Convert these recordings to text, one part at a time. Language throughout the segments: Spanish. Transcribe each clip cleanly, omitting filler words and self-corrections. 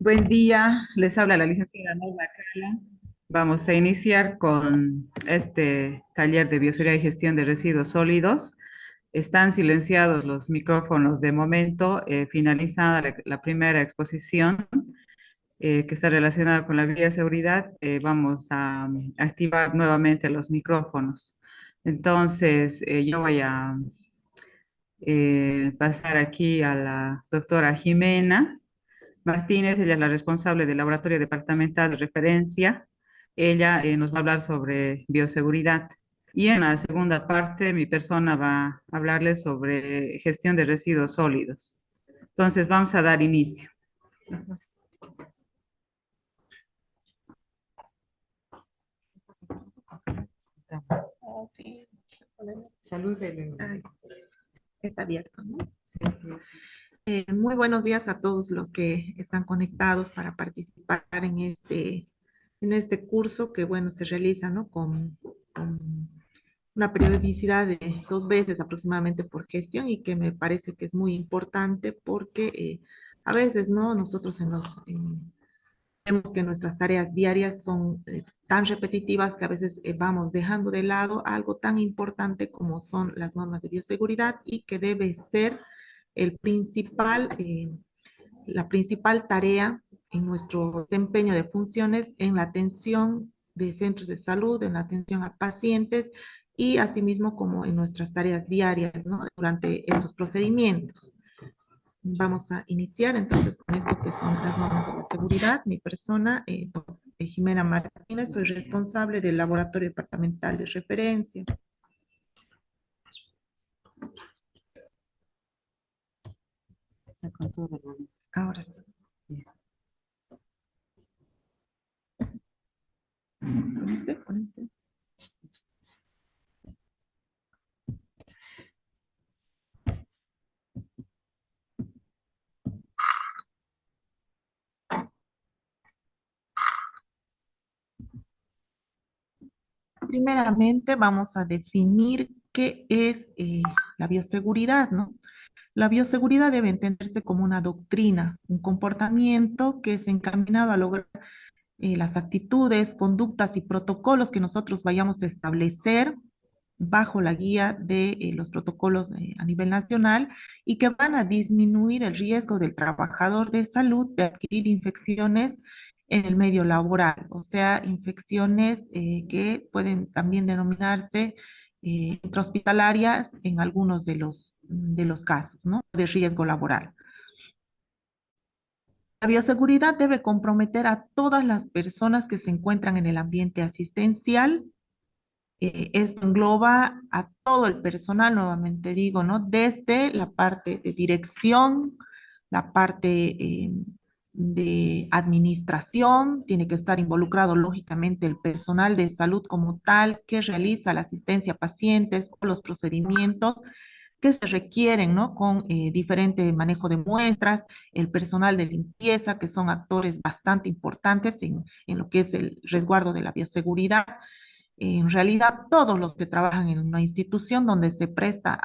Buen día, les habla la licenciada Norma Cala. Vamos a iniciar con este taller de bioseguridad y gestión de residuos sólidos. Están silenciados los micrófonos de momento, finalizada la primera exposición que está relacionada con la bioseguridad, vamos a activar nuevamente los micrófonos. Entonces, yo voy a pasar aquí a la doctora Jimena Martínez. Ella es la responsable del Laboratorio Departamental de Referencia. Ella nos va a hablar sobre bioseguridad. Y en la segunda parte, mi persona va a hablarles sobre gestión de residuos sólidos. Entonces, vamos a dar inicio. Oh, sí. Salud Ay, está abierto, ¿no? sí. Muy buenos días a todos los que están conectados para participar en este curso que, bueno, se realiza, ¿no? Con una periodicidad de 2 veces aproximadamente por gestión y que me parece que es muy importante porque a veces, ¿no? Nosotros vemos que nuestras tareas diarias son tan repetitivas que a veces vamos dejando de lado algo tan importante como son las normas de bioseguridad y que debe ser el la principal tarea en nuestro desempeño de funciones en la atención de centros de salud, en la atención a pacientes y asimismo como en nuestras tareas diarias, ¿no? Durante estos procedimientos. Vamos a iniciar entonces con esto que son las normas de la seguridad. Mi persona, Jimena Martínez, soy responsable del Laboratorio Departamental de Referencia. Ahora sí. Con este. Primeramente vamos a definir qué es la bioseguridad, ¿no? La bioseguridad debe entenderse como una doctrina, un comportamiento que es encaminado a lograr las actitudes, conductas y protocolos que nosotros vayamos a establecer bajo la guía de los protocolos a nivel nacional y que van a disminuir el riesgo del trabajador de salud de adquirir infecciones en el medio laboral, o sea, infecciones que pueden también denominarse intrahospitalarias en algunos de los casos, ¿no? De riesgo laboral. La bioseguridad debe comprometer a todas las personas que se encuentran en el ambiente asistencial. Esto engloba a todo el personal, nuevamente digo, ¿no? Desde la parte de dirección, la parte de administración, tiene que estar involucrado lógicamente el personal de salud como tal que realiza la asistencia a pacientes o los procedimientos que se requieren, ¿no? Con diferente manejo de muestras, el personal de limpieza, que son actores bastante importantes en lo que es el resguardo de la bioseguridad. En realidad, todos los que trabajan en una institución donde se presta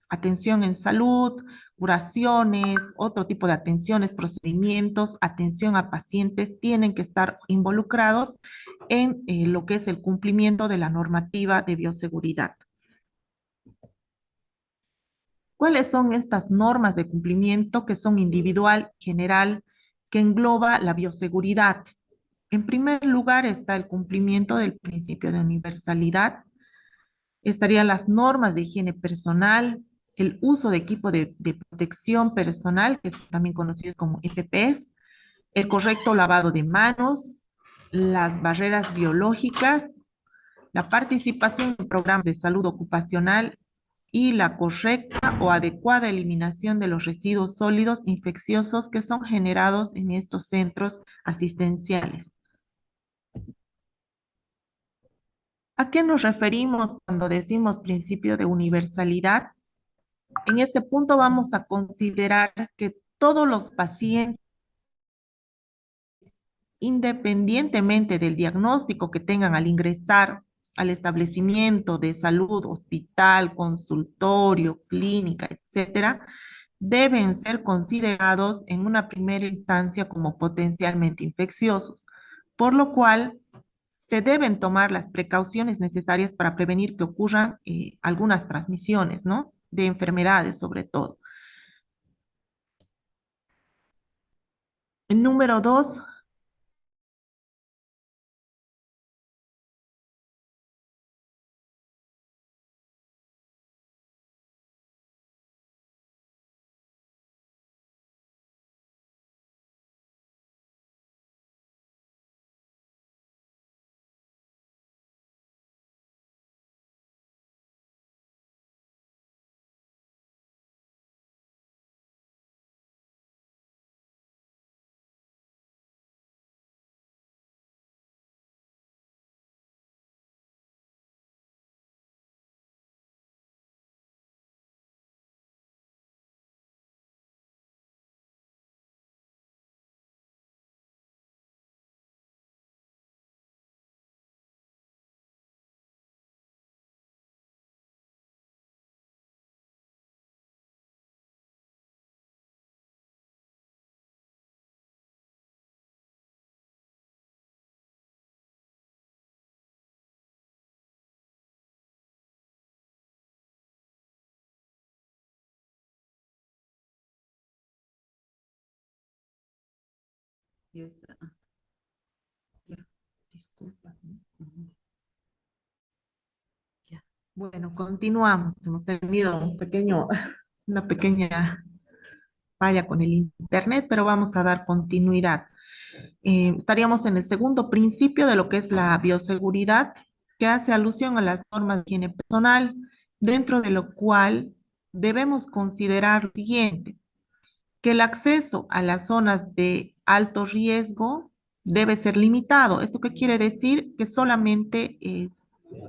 atención en salud, curaciones, otro tipo de atenciones, procedimientos, atención a pacientes, tienen que estar involucrados en lo que es el cumplimiento de la normativa de bioseguridad. ¿Cuáles son estas normas de cumplimiento que son individual, general, que engloba la bioseguridad? En primer lugar está el cumplimiento del principio de universalidad. Estarían las normas de higiene personal, el uso de equipo de protección personal, que es también conocido como EPPs, el correcto lavado de manos, las barreras biológicas, la participación en programas de salud ocupacional y la correcta o adecuada eliminación de los residuos sólidos infecciosos que son generados en estos centros asistenciales. ¿A qué nos referimos cuando decimos principio de universalidad? En este punto vamos a considerar que todos los pacientes, independientemente del diagnóstico que tengan al ingresar al establecimiento de salud, hospital, consultorio, clínica, etcétera, deben ser considerados en una primera instancia como potencialmente infecciosos, por lo cual se deben tomar las precauciones necesarias para prevenir que ocurran algunas transmisiones, ¿no? De enfermedades sobre todo. El número dos, Ya está. Ya. disculpa, ¿no? Ujú. Ya. Bueno, continuamos. Hemos tenido una pequeña falla con el internet, pero vamos a dar continuidad. Estaríamos en el segundo principio de lo que es la bioseguridad, que hace alusión a las normas de higiene personal, dentro de lo cual debemos considerar lo siguiente, que el acceso a las zonas de alto riesgo debe ser limitado. ¿Esto qué quiere decir? Que solamente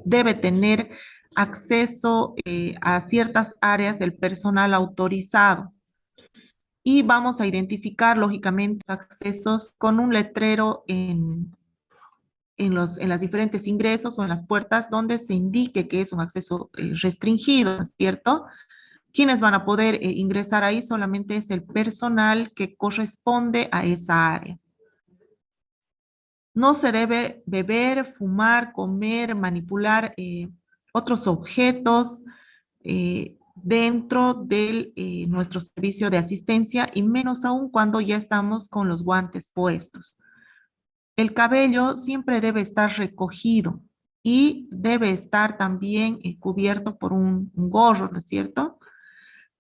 debe tener acceso a ciertas áreas del personal autorizado. Y vamos a identificar, lógicamente, accesos con un letrero en las diferentes ingresos o en las puertas donde se indique que es un acceso restringido, ¿no es cierto? Quienes van a poder ingresar ahí solamente es el personal que corresponde a esa área. No se debe beber, fumar, comer, manipular otros objetos dentro de nuestro servicio de asistencia y menos aún cuando ya estamos con los guantes puestos. El cabello siempre debe estar recogido y debe estar también cubierto por un gorro, ¿no es cierto?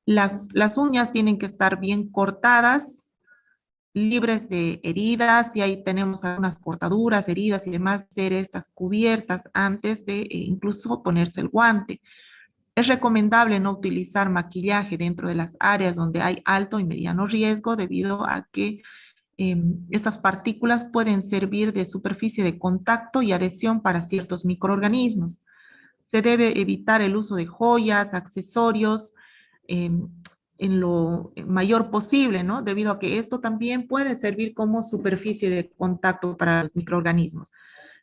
Las uñas tienen que estar bien cortadas, libres de heridas, y ahí tenemos algunas cortaduras, heridas y demás, ser estas cubiertas antes de incluso ponerse el guante. Es recomendable no utilizar maquillaje dentro de las áreas donde hay alto y mediano riesgo debido a que estas partículas pueden servir de superficie de contacto y adhesión para ciertos microorganismos. Se debe evitar el uso de joyas, accesorios, en lo mayor posible, ¿no? Debido a que esto también puede servir como superficie de contacto para los microorganismos.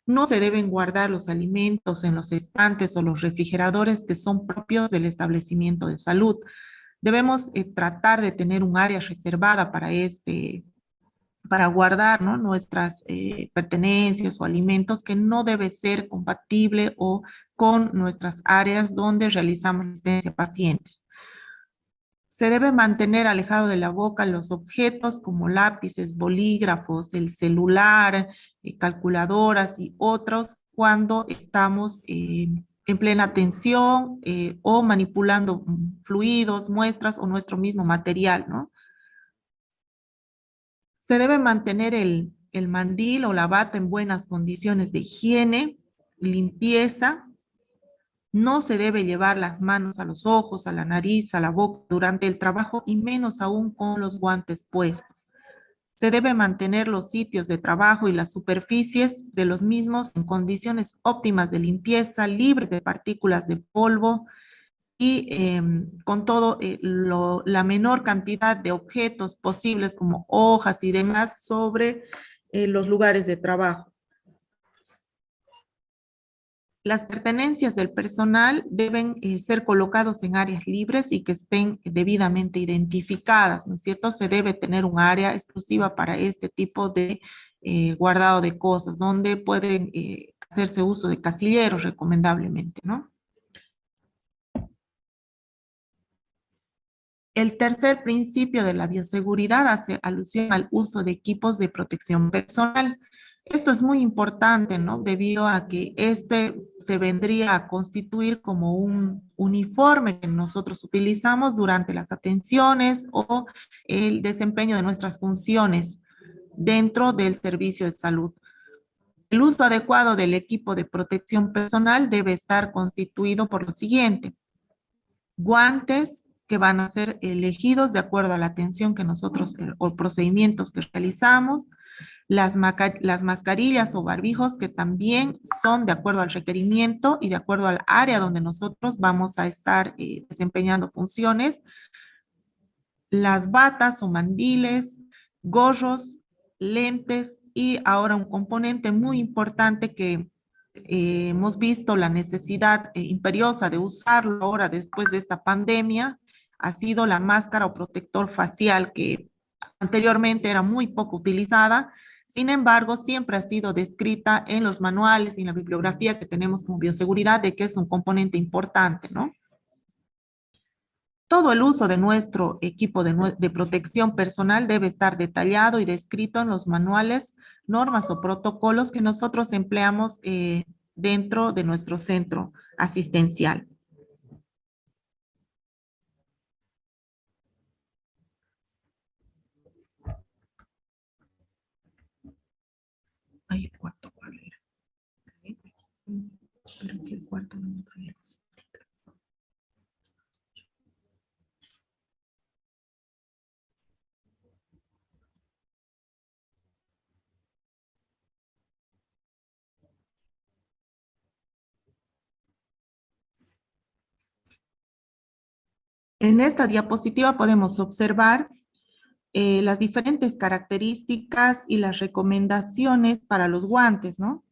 No se deben guardar los alimentos en los estantes o los refrigeradores que son propios del establecimiento de salud. Debemos tratar de tener un área reservada para guardar, ¿no? Nuestras pertenencias o alimentos que no debe ser compatible o con nuestras áreas donde realizamos asistencia a pacientes. Se debe mantener alejado de la boca los objetos como lápices, bolígrafos, el celular, calculadoras y otros cuando estamos en plena atención o manipulando fluidos, muestras o nuestro mismo material, ¿no? Se debe mantener el mandil o la bata en buenas condiciones de higiene, limpieza. No se debe llevar las manos a los ojos, a la nariz, a la boca durante el trabajo y menos aún con los guantes puestos. Se debe mantener los sitios de trabajo y las superficies de los mismos en condiciones óptimas de limpieza, libres de partículas de polvo y con todo la menor cantidad de objetos posibles como hojas y demás sobre los lugares de trabajo. Las pertenencias del personal deben ser colocados en áreas libres y que estén debidamente identificadas, ¿no es cierto? Se debe tener un área exclusiva para este tipo de guardado de cosas, donde pueden hacerse uso de casilleros recomendablemente, ¿no? El tercer principio de la bioseguridad hace alusión al uso de equipos de protección personal. Esto es muy importante, ¿no? Debido a que este se vendría a constituir como un uniforme que nosotros utilizamos durante las atenciones o el desempeño de nuestras funciones dentro del servicio de salud. El uso adecuado del equipo de protección personal debe estar constituido por lo siguiente: guantes que van a ser elegidos de acuerdo a la atención que nosotros o procedimientos que realizamos, las mascarillas o barbijos que también son de acuerdo al requerimiento y de acuerdo al área donde nosotros vamos a estar desempeñando funciones, las batas o mandiles, gorros, lentes y ahora un componente muy importante que hemos visto la necesidad imperiosa de usarlo ahora después de esta pandemia, ha sido la máscara o protector facial que anteriormente era muy poco utilizada. Sin embargo, siempre ha sido descrita en los manuales y en la bibliografía que tenemos como bioseguridad de que es un componente importante, ¿no? Todo el uso de nuestro equipo de protección personal debe estar detallado y descrito en los manuales, normas o protocolos que nosotros empleamos dentro de nuestro centro asistencial. Ay, el cuarto, ¿cuál era? Creo que el cuarto no me salió. En esta diapositiva podemos observar las diferentes características y las recomendaciones para los guantes, ¿no?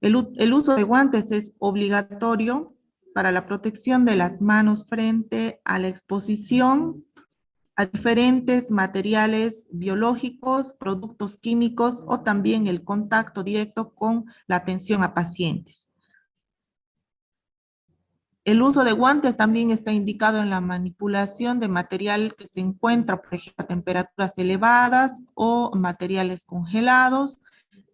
El uso de guantes es obligatorio para la protección de las manos frente a la exposición a diferentes materiales biológicos, productos químicos o también el contacto directo con la atención a pacientes. El uso de guantes también está indicado en la manipulación de material que se encuentra, por ejemplo, a temperaturas elevadas o materiales congelados,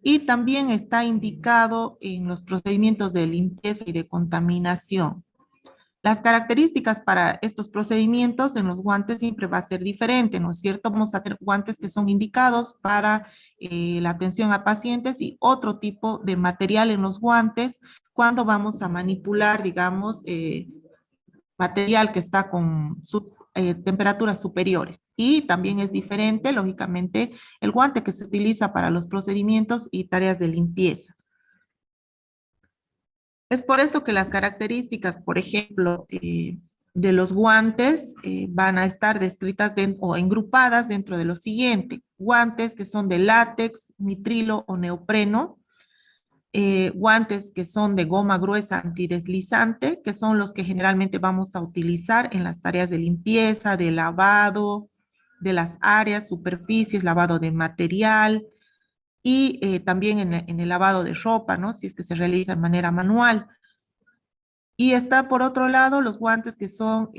y también está indicado en los procedimientos de limpieza y de contaminación. Las características para estos procedimientos en los guantes siempre va a ser diferente, ¿no es cierto? Vamos a tener guantes que son indicados para la atención a pacientes y otro tipo de material en los guantes cuando vamos a manipular, digamos, material que está con temperaturas superiores. Y también es diferente, lógicamente, el guante que se utiliza para los procedimientos y tareas de limpieza. Es por esto que las características, por ejemplo, de los guantes van a estar descritas o engrupadas dentro de lo siguiente: guantes que son de látex, nitrilo o neopreno, guantes que son de goma gruesa antideslizante, que son los que generalmente vamos a utilizar en las tareas de limpieza, de lavado, de las áreas, superficies, lavado de material y también en el lavado de ropa, ¿no? Si es que se realiza de manera manual. Y está por otro lado los guantes que son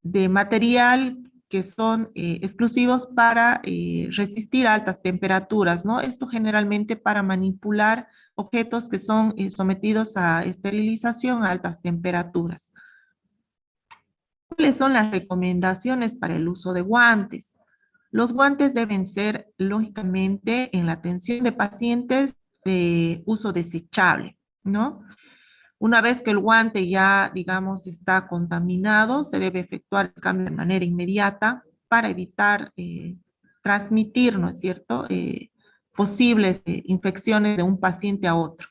de material que son exclusivos para resistir altas temperaturas, ¿no? Esto generalmente para manipular objetos que son sometidos a esterilización a altas temperaturas. ¿Cuáles son las recomendaciones para el uso de guantes? Los guantes deben ser, lógicamente, en la atención de pacientes de uso desechable, ¿no? Una vez que el guante ya, digamos, está contaminado, se debe efectuar el cambio de manera inmediata para evitar transmitir, ¿no es cierto?, posibles infecciones de un paciente a otro.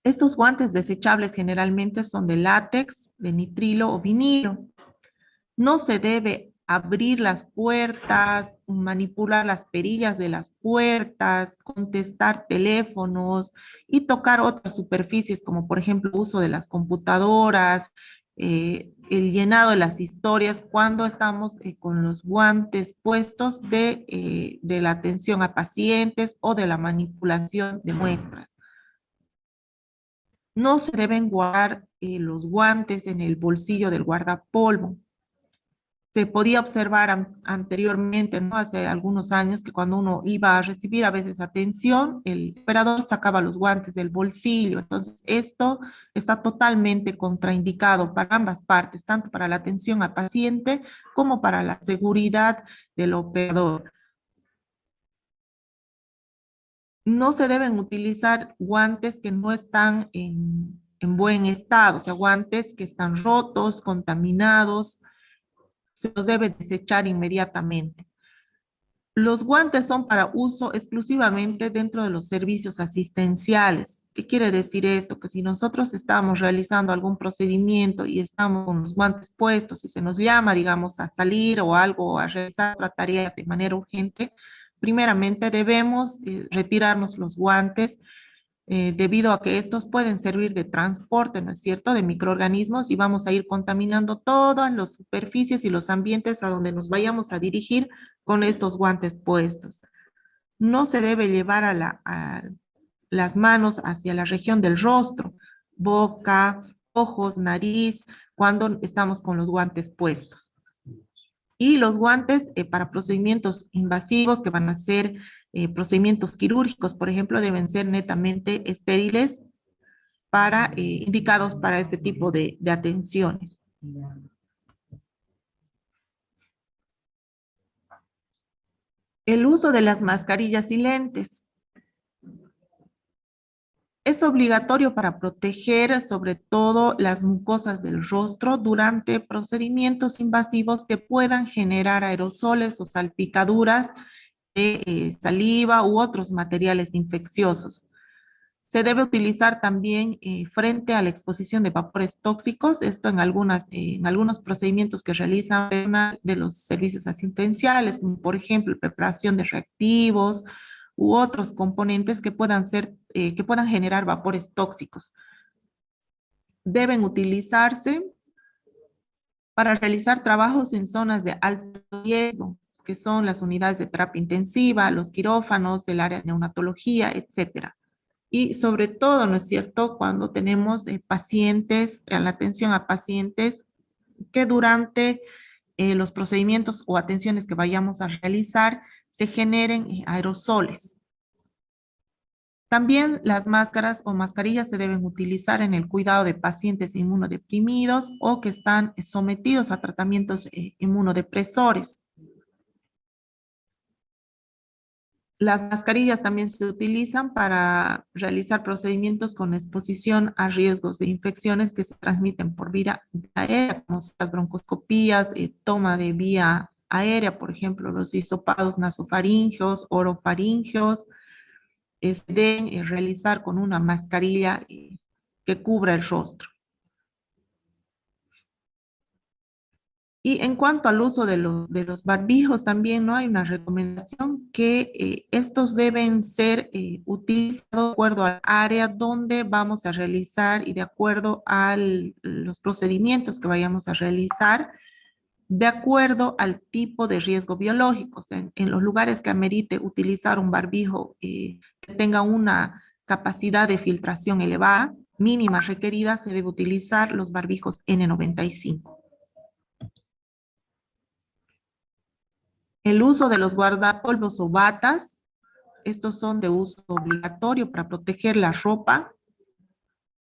Estos guantes desechables generalmente son de látex, de nitrilo o vinilo. No se debe abrir las puertas, manipular las perillas de las puertas, contestar teléfonos y tocar otras superficies, como por ejemplo uso de las computadoras, el llenado de las historias cuando estamos con los guantes puestos de la atención a pacientes o de la manipulación de muestras. No se deben guardar los guantes en el bolsillo del guardapolvo. Se podía observar anteriormente, ¿no? Hace algunos años, que cuando uno iba a recibir a veces atención, el operador sacaba los guantes del bolsillo. Entonces, esto está totalmente contraindicado para ambas partes, tanto para la atención al paciente como para la seguridad del operador. No se deben utilizar guantes que no están en buen estado, o sea, guantes que están rotos, contaminados, se los debe desechar inmediatamente. Los guantes son para uso exclusivamente dentro de los servicios asistenciales. ¿Qué quiere decir esto? Que si nosotros estamos realizando algún procedimiento y estamos con los guantes puestos y se nos llama, digamos, a salir o algo, a realizar otra tarea de manera urgente, primeramente debemos retirarnos los guantes debido a que estos pueden servir de transporte, ¿no es cierto?, de microorganismos y vamos a ir contaminando todas las superficies y los ambientes a donde nos vayamos a dirigir con estos guantes puestos. No se debe llevar a las manos hacia la región del rostro, boca, ojos, nariz, cuando estamos con los guantes puestos. Y los guantes para procedimientos invasivos que van a ser procedimientos quirúrgicos, por ejemplo, deben ser netamente estériles indicados para este tipo de atenciones. El uso de las mascarillas y lentes. Es obligatorio para proteger sobre todo las mucosas del rostro durante procedimientos invasivos que puedan generar aerosoles o salpicaduras de saliva u otros materiales infecciosos. Se debe utilizar también frente a la exposición de vapores tóxicos, esto en algunos procedimientos que realizan de los servicios asistenciales, como por ejemplo preparación de reactivos u otros componentes que puedan generar vapores tóxicos. Deben utilizarse para realizar trabajos en zonas de alto riesgo, que son las unidades de terapia intensiva, los quirófanos, el área de neonatología, etcétera. Y sobre todo, ¿no es cierto?, cuando tenemos pacientes, la atención a pacientes que durante los procedimientos o atenciones que vayamos a realizar se generen aerosoles. También las máscaras o mascarillas se deben utilizar en el cuidado de pacientes inmunodeprimidos o que están sometidos a tratamientos inmunodepresores. Las mascarillas también se utilizan para realizar procedimientos con exposición a riesgos de infecciones que se transmiten por vía aérea, como las broncoscopías, toma de vía aérea, por ejemplo, los hisopados nasofaringeos, orofaringeos, se deben realizar con una mascarilla que cubra el rostro. Y en cuanto al uso de los barbijos, también no hay una recomendación que estos deben ser utilizados de acuerdo al área donde vamos a realizar y de acuerdo a los procedimientos que vayamos a realizar, de acuerdo al tipo de riesgo biológico. O sea, en los lugares que amerite utilizar un barbijo que tenga una capacidad de filtración elevada, mínima requerida, se debe utilizar los barbijos N95. El uso de los guardapolvos o batas, estos son de uso obligatorio para proteger la ropa,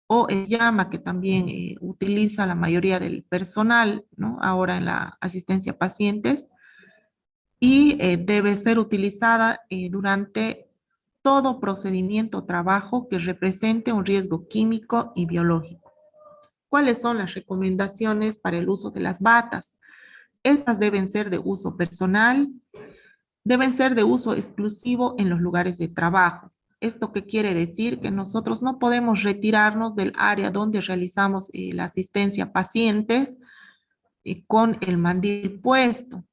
o el llama que también utiliza la mayoría del personal, ¿no?, ahora en la asistencia a pacientes, y debe ser utilizada durante todo procedimiento o trabajo que represente un riesgo químico y biológico. ¿Cuáles son las recomendaciones para el uso de las batas? Estas deben ser de uso personal, deben ser de uso exclusivo en los lugares de trabajo. ¿Esto qué quiere decir? Que nosotros no podemos retirarnos del área donde realizamos la asistencia a pacientes con el mandil puesto.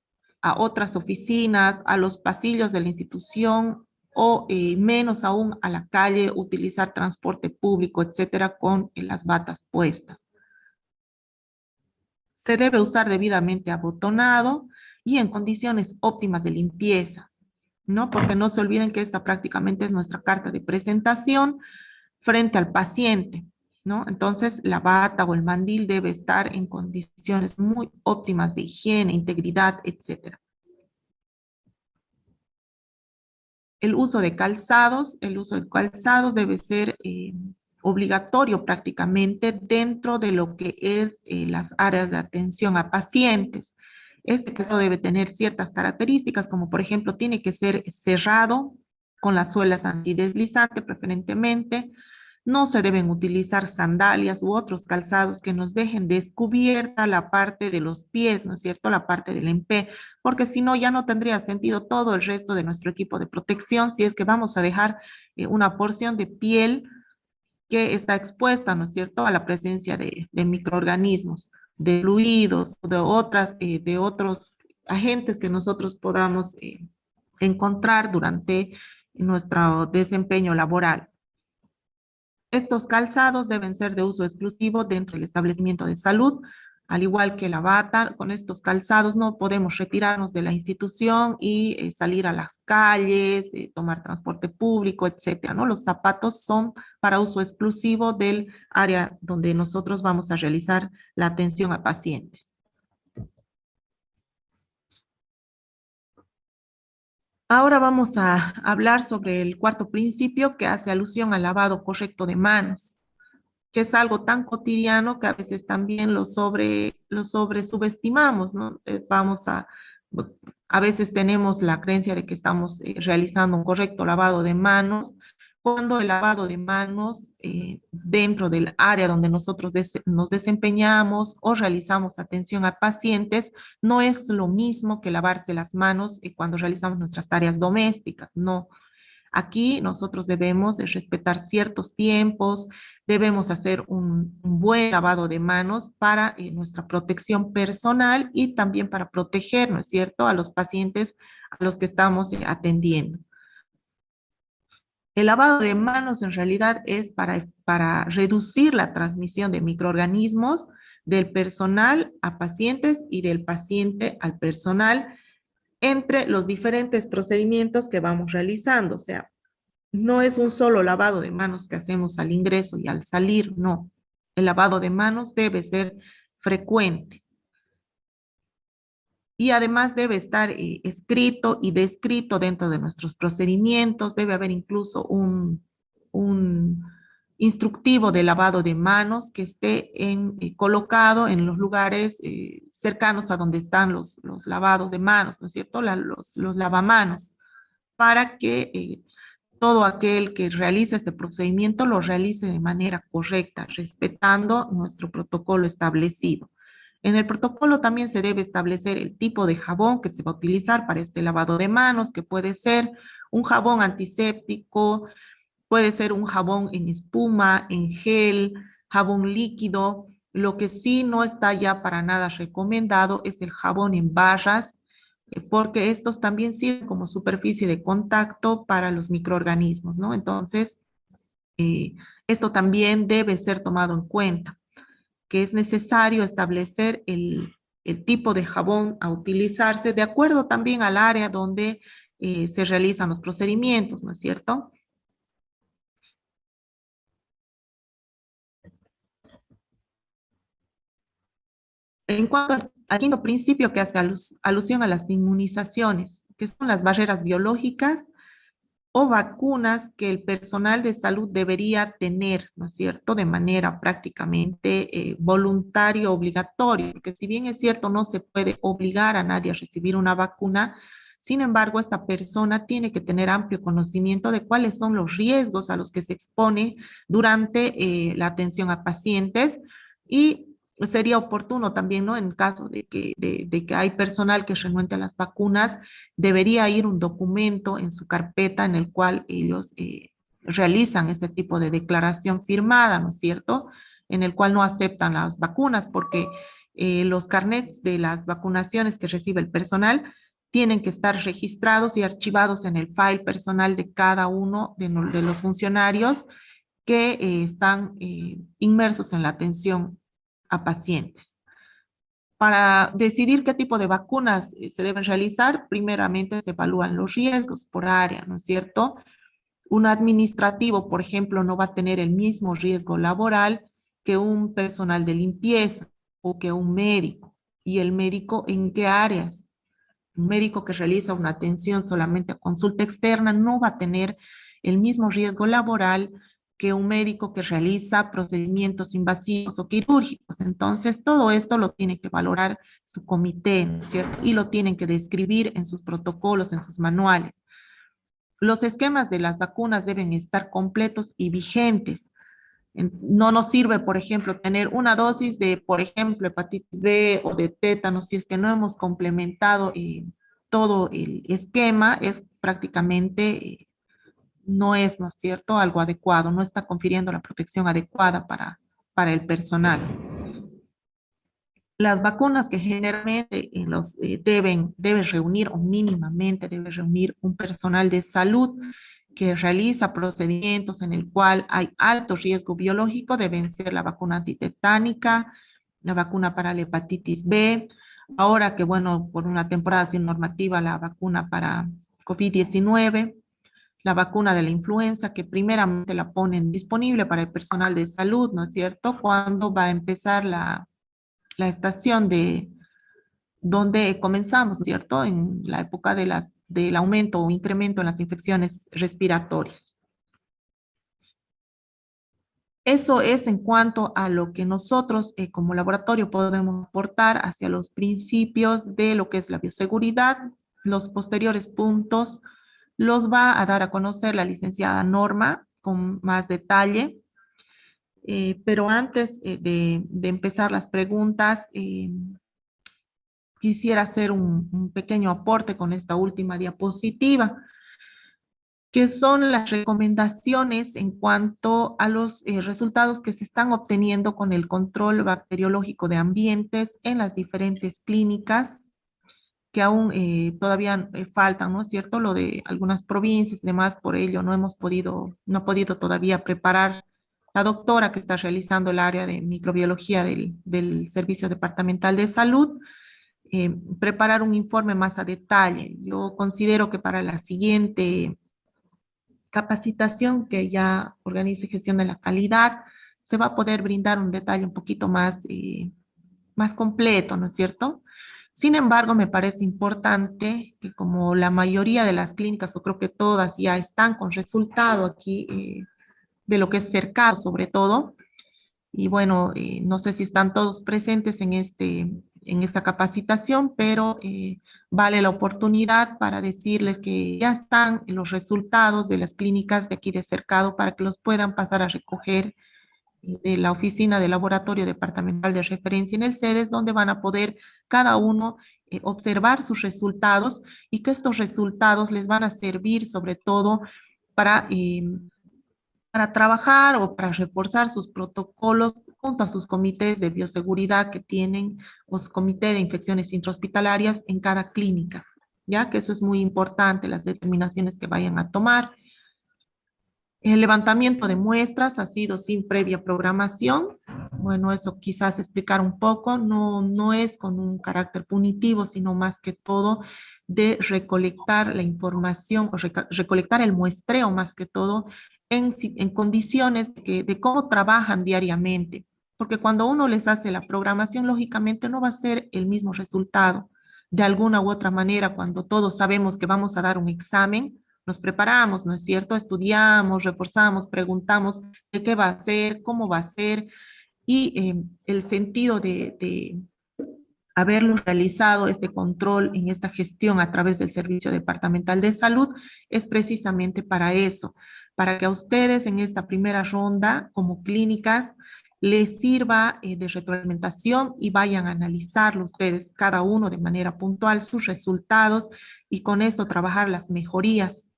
a otras oficinas, a los pasillos de la institución o menos aún a la calle, utilizar transporte público, etcétera, con las batas puestas. Se debe usar debidamente abotonado y en condiciones óptimas de limpieza, ¿no? Porque no se olviden que esta prácticamente es nuestra carta de presentación frente al paciente, ¿no? Entonces, la bata o el mandil debe estar en condiciones muy óptimas de higiene, integridad, etcétera. El uso de calzados, debe ser obligatorio prácticamente dentro de lo que es las áreas de atención a pacientes. Este caso debe tener ciertas características, como por ejemplo, tiene que ser cerrado con las suelas antideslizantes preferentemente. No se deben utilizar sandalias u otros calzados que nos dejen descubierta la parte de los pies, ¿no es cierto? La parte del empe, porque si no, ya no tendría sentido todo el resto de nuestro equipo de protección si es que vamos a dejar una porción de piel que está expuesta, ¿no es cierto?, a la presencia de microorganismos, de fluidos, de otros agentes que nosotros podamos encontrar durante nuestro desempeño laboral. Estos calzados deben ser de uso exclusivo dentro del establecimiento de salud, al igual que la bata. Con estos calzados no podemos retirarnos de la institución y salir a las calles, tomar transporte público, etcétera, ¿no? Los zapatos son para uso exclusivo del área donde nosotros vamos a realizar la atención a pacientes. Ahora vamos a hablar sobre el cuarto principio que hace alusión al lavado correcto de manos, que es algo tan cotidiano que a veces también lo sobre subestimamos, ¿no? A veces tenemos la creencia de que estamos realizando un correcto lavado de manos, cuando el lavado de manos dentro del área donde nosotros nos desempeñamos o realizamos atención a pacientes no es lo mismo que lavarse las manos cuando realizamos nuestras tareas domésticas, no. Aquí nosotros debemos respetar ciertos tiempos, debemos hacer un buen lavado de manos para nuestra protección personal y también para proteger, ¿no es cierto?, a los pacientes a los que estamos atendiendo. El lavado de manos en realidad es para reducir la transmisión de microorganismos del personal a pacientes y del paciente al personal entre los diferentes procedimientos que vamos realizando. O sea, no es un solo lavado de manos que hacemos al ingreso y al salir, no. El lavado de manos debe ser frecuente. Y además debe estar escrito y descrito dentro de nuestros procedimientos. Debe haber incluso un instructivo de lavado de manos que esté colocado en los lugares cercanos a donde están los lavados de manos, ¿no es cierto? Los lavamanos, para que todo aquel que realice este procedimiento lo realice de manera correcta, respetando nuestro protocolo establecido. En el protocolo también se debe establecer el tipo de jabón que se va a utilizar para este lavado de manos, que puede ser un jabón antiséptico, puede ser un jabón en espuma, en gel, jabón líquido. Lo que sí no está ya para nada recomendado es el jabón en barras, porque estos también sirven como superficie de contacto para los microorganismos, ¿no? Entonces, esto también debe ser tomado en cuenta, que es necesario establecer el tipo de jabón a utilizarse de acuerdo también al área donde se realizan los procedimientos, ¿no es cierto? En cuanto al quinto principio que hace alusión a las inmunizaciones, que son las barreras biológicas o vacunas que el personal de salud debería tener, ¿no es cierto?, de manera prácticamente voluntaria, obligatoria, porque si bien es cierto, no se puede obligar a nadie a recibir una vacuna, sin embargo, esta persona tiene que tener amplio conocimiento de cuáles son los riesgos a los que se expone durante la atención a pacientes y sería oportuno también, ¿no? En caso de que hay personal que renuente a las vacunas, debería ir un documento en su carpeta en el cual ellos realizan este tipo de declaración firmada, ¿no es cierto? En el cual no aceptan las vacunas, porque los carnets de las vacunaciones que recibe el personal tienen que estar registrados y archivados en el file personal de cada uno de los funcionarios que están inmersos en la atención a pacientes. Para decidir qué tipo de vacunas se deben realizar, primeramente se evalúan los riesgos por área, ¿no es cierto? Un administrativo, por ejemplo, no va a tener el mismo riesgo laboral que un personal de limpieza o que un médico. ¿Y el médico en qué áreas? Un médico que realiza una atención solamente a consulta externa no va a tener el mismo riesgo laboral que un médico que realiza procedimientos invasivos o quirúrgicos. Entonces, todo esto lo tiene que valorar su comité, ¿no es cierto? Y lo tienen que describir en sus protocolos, en sus manuales. Los esquemas de las vacunas deben estar completos y vigentes. No nos sirve, por ejemplo, tener una dosis de, por ejemplo, hepatitis B o de tétanos, si es que no hemos complementado todo el esquema, es prácticamente, no es, ¿no es cierto?, algo adecuado, no está confiriendo la protección adecuada para el personal. Las vacunas que generalmente deben reunir o mínimamente debe reunir un personal de salud que realiza procedimientos en el cual hay alto riesgo biológico, deben ser la vacuna antitetánica, la vacuna para la hepatitis B, ahora que bueno, por una temporada sin normativa, la vacuna para COVID-19, la vacuna de la influenza, que primeramente la ponen disponible para el personal de salud, ¿no es cierto? Cuando va a empezar la estación de donde comenzamos, ¿cierto? En la época del aumento o incremento en las infecciones respiratorias. Eso es en cuanto a lo que nosotros como laboratorio podemos aportar hacia los principios de lo que es la bioseguridad. Los posteriores puntos los va a dar a conocer la licenciada Norma con más detalle. Pero antes de empezar las preguntas, quisiera hacer un pequeño aporte con esta última diapositiva, que son las recomendaciones en cuanto a los resultados que se están obteniendo con el control bacteriológico de ambientes en las diferentes clínicas, que aún todavía faltan, ¿no es cierto? Lo de algunas provincias y demás, por ello no ha podido todavía preparar la doctora que está realizando el área de microbiología del Servicio Departamental de Salud, preparar un informe más a detalle. Yo considero que para la siguiente capacitación que ya organice gestión de la calidad, se va a poder brindar un detalle un poquito más completo, ¿no es cierto? Sin embargo, me parece importante que como la mayoría de las clínicas, o creo que todas ya están con resultado aquí de lo que es cercado sobre todo, y bueno, no sé si están todos presentes en esta capacitación, pero vale la oportunidad para decirles que ya están los resultados de las clínicas de aquí de Cercado para que los puedan pasar a recoger de la oficina de laboratorio departamental de referencia en el CEDES, donde van a poder cada uno observar sus resultados y que estos resultados les van a servir sobre todo para para trabajar o para reforzar sus protocolos junto a sus comités de bioseguridad que tienen o su comité de infecciones intrahospitalarias en cada clínica, ya que eso es muy importante, las determinaciones que vayan a tomar. El levantamiento de muestras ha sido sin previa programación. Bueno, eso quizás explicar un poco, no es con un carácter punitivo, sino más que todo de recolectar la información o recolectar el muestreo más que todo en condiciones de cómo trabajan diariamente. Porque cuando uno les hace la programación, lógicamente no va a ser el mismo resultado. De alguna u otra manera, cuando todos sabemos que vamos a dar un examen, nos preparamos, ¿no es cierto? Estudiamos, reforzamos, preguntamos de qué va a ser, cómo va a ser, y el sentido de haberlo realizado este control en esta gestión a través del Servicio Departamental de Salud es precisamente para eso, para que a ustedes en esta primera ronda como clínicas les sirva de retroalimentación y vayan a analizarlo ustedes cada uno de manera puntual sus resultados y con esto trabajar las mejorías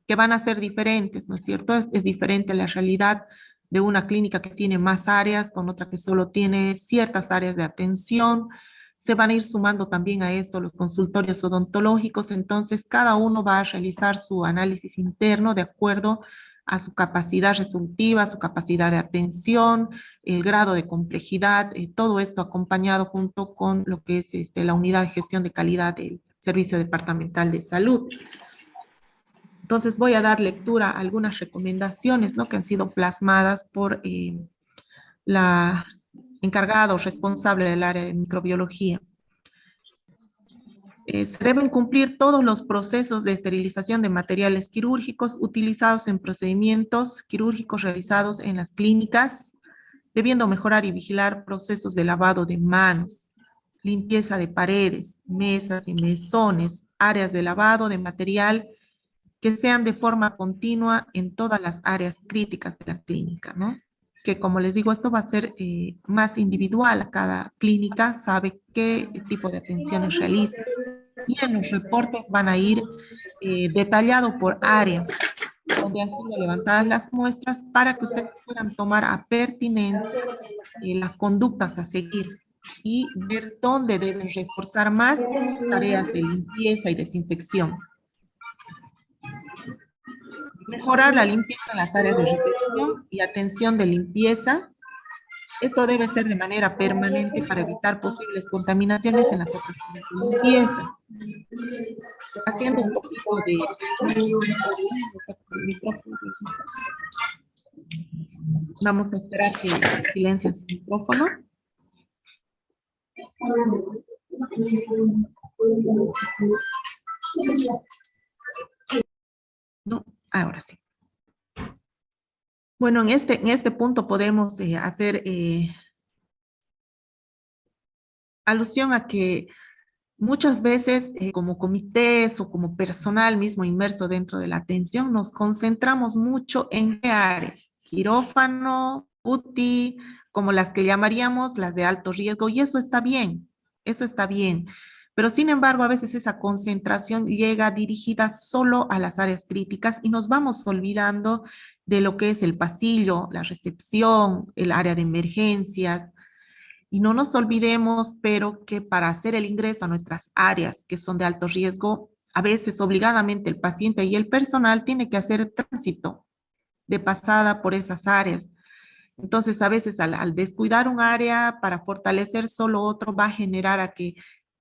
que van a ser diferentes, ¿no es cierto? Es diferente la realidad de una clínica que tiene más áreas con otra que solo tiene ciertas áreas de atención, Se van a ir sumando también a esto los consultorios odontológicos, entonces cada uno va a realizar su análisis interno de acuerdo a su capacidad resolutiva, su capacidad de atención, el grado de complejidad, todo esto acompañado junto con lo que es la unidad de gestión de calidad del Servicio Departamental de Salud. Entonces voy a dar lectura a algunas recomendaciones, ¿no?, que han sido plasmadas por la encargada o responsable del área de microbiología. Se deben cumplir todos los procesos de esterilización de materiales quirúrgicos utilizados en procedimientos quirúrgicos realizados en las clínicas, debiendo mejorar y vigilar procesos de lavado de manos, limpieza de paredes, mesas y mesones, áreas de lavado de material que sean de forma continua en todas las áreas críticas de la clínica, ¿no? Que como les digo, esto va a ser más individual. Cada clínica sabe qué tipo de atenciones realiza. Y en los reportes van a ir detallado por área, donde han sido levantadas las muestras para que ustedes puedan tomar a pertinencia las conductas a seguir y ver dónde deben reforzar más sus tareas de limpieza y desinfección. Mejorar la limpieza en las áreas de recepción y atención de limpieza. Esto debe ser de manera permanente para evitar posibles contaminaciones en las operaciones de limpieza. Haciendo un poquito de... Vamos a esperar que silencien su micrófono. No, ahora sí. Bueno, en este punto podemos hacer alusión a que muchas veces como comités o como personal mismo inmerso dentro de la atención, nos concentramos mucho en qué áreas, quirófano, UTI, como las que llamaríamos las de alto riesgo, y eso está bien. Pero sin embargo, a veces esa concentración llega dirigida solo a las áreas críticas y nos vamos olvidando de lo que es el pasillo, la recepción, el área de emergencias. Y no nos olvidemos, pero que para hacer el ingreso a nuestras áreas que son de alto riesgo, a veces obligadamente el paciente y el personal tiene que hacer tránsito de pasada por esas áreas. Entonces, a veces al descuidar un área para fortalecer solo otro, va a generar a que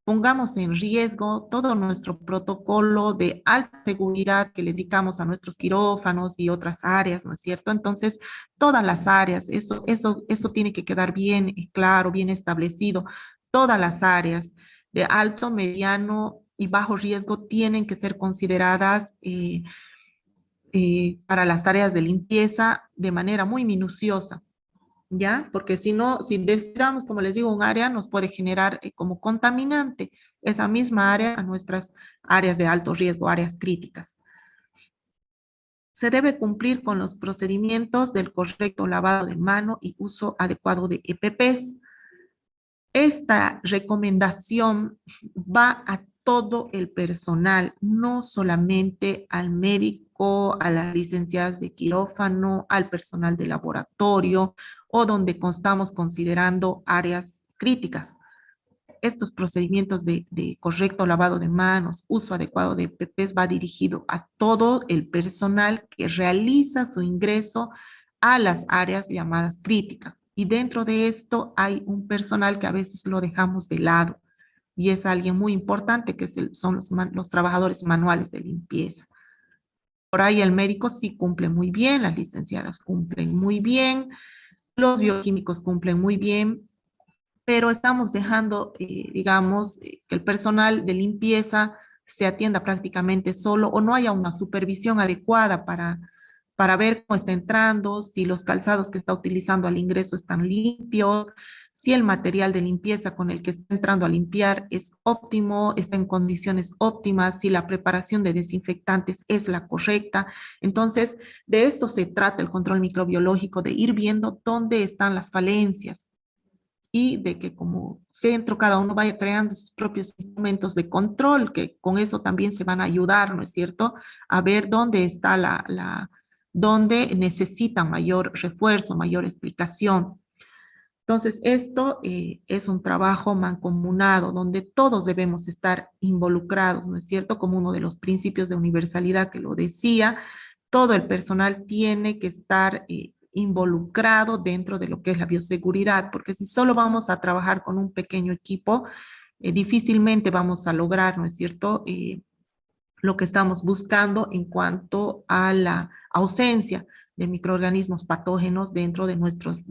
pongamos en riesgo todo nuestro protocolo de alta seguridad que le dedicamos a nuestros quirófanos y otras áreas, ¿no es cierto? Entonces, todas las áreas, eso tiene que quedar bien claro, bien establecido. Todas las áreas de alto, mediano y bajo riesgo tienen que ser consideradas para las tareas de limpieza de manera muy minuciosa. ¿Ya? Porque si no, si descuidamos, como les digo, un área nos puede generar como contaminante esa misma área a nuestras áreas de alto riesgo, áreas críticas. Se debe cumplir con los procedimientos del correcto lavado de mano y uso adecuado de EPPs. Esta recomendación va a todo el personal, no solamente al médico, a las licenciadas de quirófano, al personal de laboratorio o donde estamos considerando áreas críticas. Estos procedimientos de correcto lavado de manos, uso adecuado de EPPs va dirigido a todo el personal que realiza su ingreso a las áreas llamadas críticas. Y dentro de esto hay un personal que a veces lo dejamos de lado y es alguien muy importante que son los trabajadores manuales de limpieza. Por ahí el médico sí cumple muy bien, las licenciadas cumplen muy bien, los bioquímicos cumplen muy bien, pero estamos dejando, digamos, que el personal de limpieza se atienda prácticamente solo o no haya una supervisión adecuada para ver cómo está entrando, si los calzados que está utilizando al ingreso están limpios, si el material de limpieza con el que está entrando a limpiar es óptimo, está en condiciones óptimas, si la preparación de desinfectantes es la correcta. Entonces, de esto se trata el control microbiológico, de ir viendo dónde están las falencias y de que como centro cada uno vaya creando sus propios instrumentos de control, que con eso también se van a ayudar, ¿no es cierto?, a ver dónde está dónde necesitan mayor refuerzo, mayor explicación. Entonces, esto es un trabajo mancomunado donde todos debemos estar involucrados, ¿no es cierto? Como uno de los principios de universalidad que lo decía, todo el personal tiene que estar involucrado dentro de lo que es la bioseguridad, porque si solo vamos a trabajar con un pequeño equipo, difícilmente vamos a lograr, ¿no es cierto? Lo que estamos buscando en cuanto a la ausencia de microorganismos patógenos dentro de nuestros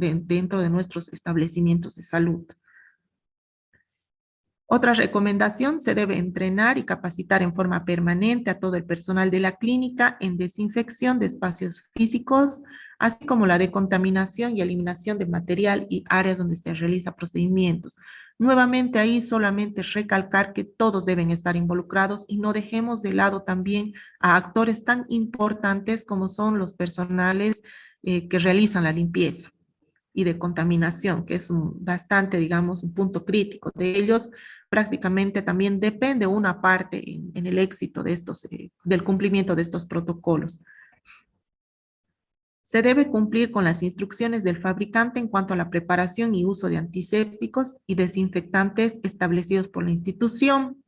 establecimientos de salud. Otra recomendación, se debe entrenar y capacitar en forma permanente a todo el personal de la clínica en desinfección de espacios físicos, así como la decontaminación y eliminación de material y áreas donde se realizan procedimientos. Nuevamente ahí solamente recalcar que todos deben estar involucrados y no dejemos de lado también a actores tan importantes como son los personales que realizan la limpieza y de contaminación, que es bastante, digamos, un punto crítico. De ellos prácticamente también depende una parte en el éxito de estos, del cumplimiento de estos protocolos. Se debe cumplir con las instrucciones del fabricante en cuanto a la preparación y uso de antisépticos y desinfectantes establecidos por la institución.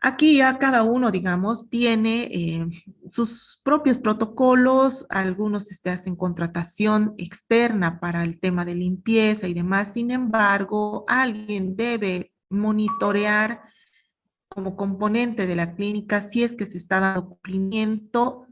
Aquí ya cada uno, digamos, tiene sus propios protocolos, algunos hacen contratación externa para el tema de limpieza y demás. Sin embargo, alguien debe monitorear como componente de la clínica si es que se está dando cumplimiento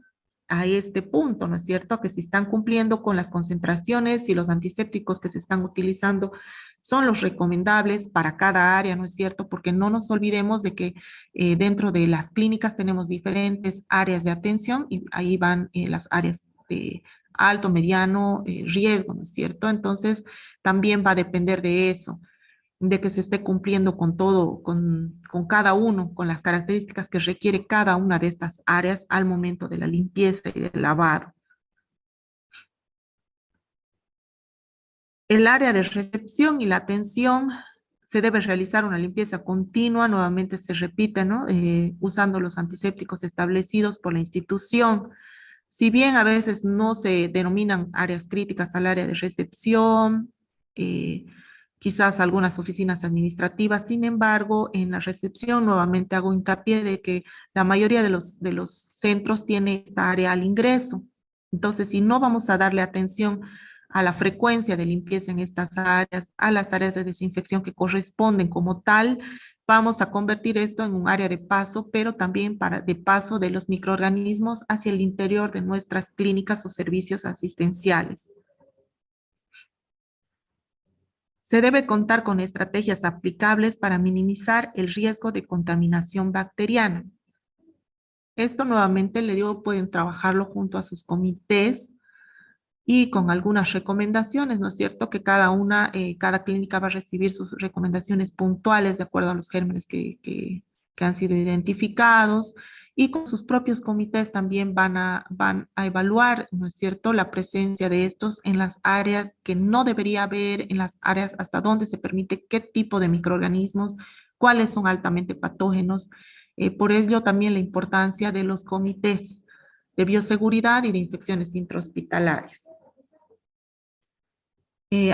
a este punto, ¿no es cierto? Que si están cumpliendo con las concentraciones y los antisépticos que se están utilizando son los recomendables para cada área, ¿no es cierto? Porque no nos olvidemos de que dentro de las clínicas tenemos diferentes áreas de atención y ahí van las áreas de alto, mediano riesgo, ¿no es cierto? Entonces, también va a depender de eso, de que se esté cumpliendo con todo, con cada uno, con las características que requiere cada una de estas áreas al momento de la limpieza y del lavado. El área de recepción y la atención se debe realizar una limpieza continua, nuevamente se repite, ¿no? Usando los antisépticos establecidos por la institución. Si bien a veces no se denominan áreas críticas al área de recepción, eh, quizás algunas oficinas administrativas, sin embargo, en la recepción nuevamente hago hincapié de que la mayoría de los centros tiene esta área al ingreso. Entonces, si no vamos a darle atención a la frecuencia de limpieza en estas áreas, a las tareas de desinfección que corresponden como tal, vamos a convertir esto en un área de paso, pero también de paso de los microorganismos hacia el interior de nuestras clínicas o servicios asistenciales. Se debe contar con estrategias aplicables para minimizar el riesgo de contaminación bacteriana. Esto nuevamente le digo, pueden trabajarlo junto a sus comités y con algunas recomendaciones, ¿no es cierto? Que cada clínica va a recibir sus recomendaciones puntuales de acuerdo a los gérmenes que han sido identificados y con sus propios comités también van a evaluar, ¿no es cierto?, la presencia de estos en las áreas que no debería haber, en las áreas hasta donde se permite qué tipo de microorganismos, cuáles son altamente patógenos. Por ello también la importancia de los comités de bioseguridad y de infecciones intrahospitalarias.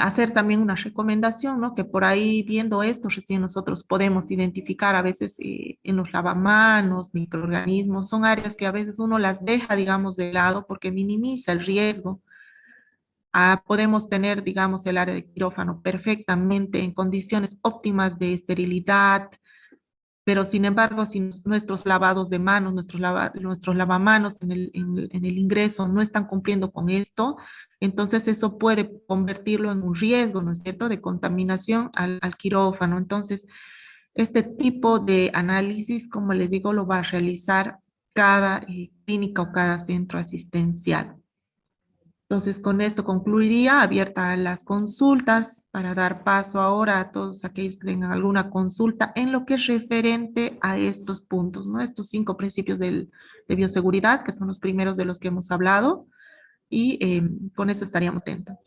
Hacer también una recomendación, ¿no? Que por ahí viendo esto, recién nosotros podemos identificar a veces en los lavamanos, microorganismos, son áreas que a veces uno las deja, digamos, de lado porque minimiza el riesgo. Podemos tener, digamos, el área de quirófano perfectamente en condiciones óptimas de esterilidad, pero sin embargo, si nuestros lavados de manos, nuestros lavamanos en el ingreso no están cumpliendo con esto, entonces eso puede convertirlo en un riesgo, ¿no es cierto?, de contaminación al quirófano. Entonces, este tipo de análisis, como les digo, lo va a realizar cada clínica o cada centro asistencial. Entonces, con esto concluiría abierta las consultas para dar paso ahora a todos aquellos que tengan alguna consulta en lo que es referente a estos puntos, ¿no? Estos 5 principios de bioseguridad, que son los primeros de los que hemos hablado, y con eso estaríamos atentos.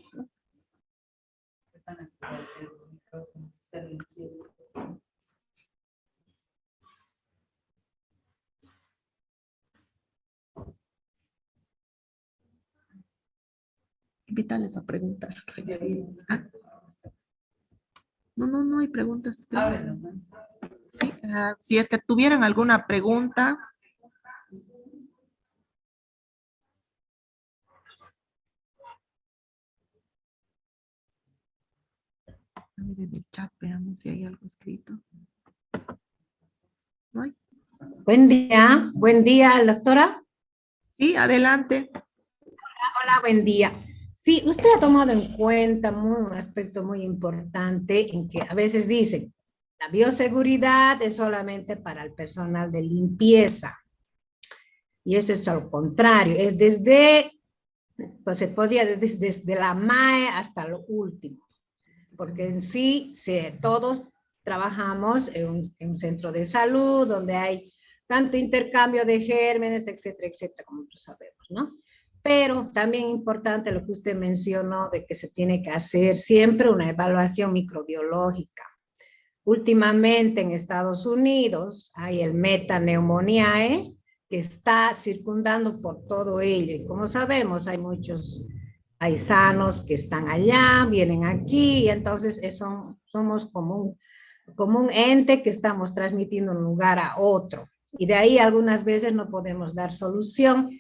Invitarles a preguntar. Ah, no hay preguntas. Creo. Sí, si es que tuvieran alguna pregunta. A ver en el chat, veamos si hay algo escrito. ¿No hay? Buen día, doctora. Sí, adelante. Hola, buen día. Sí, usted ha tomado en cuenta un aspecto muy importante en que a veces dicen, la bioseguridad es solamente para el personal de limpieza. Y eso es al contrario, es desde, pues se podría desde la MAE hasta lo último. Porque en sí, todos trabajamos en un centro de salud donde hay tanto intercambio de gérmenes, etcétera, como tú sabemos, ¿no? Pero también importante lo que usted mencionó de que se tiene que hacer siempre una evaluación microbiológica. Últimamente en Estados Unidos hay el Metaneumoniae que está circundando por todo ello. Y como sabemos, hay muchos paisanos que están allá, vienen aquí, y entonces somos como un ente que estamos transmitiendo de un lugar a otro. Y de ahí algunas veces no podemos dar solución.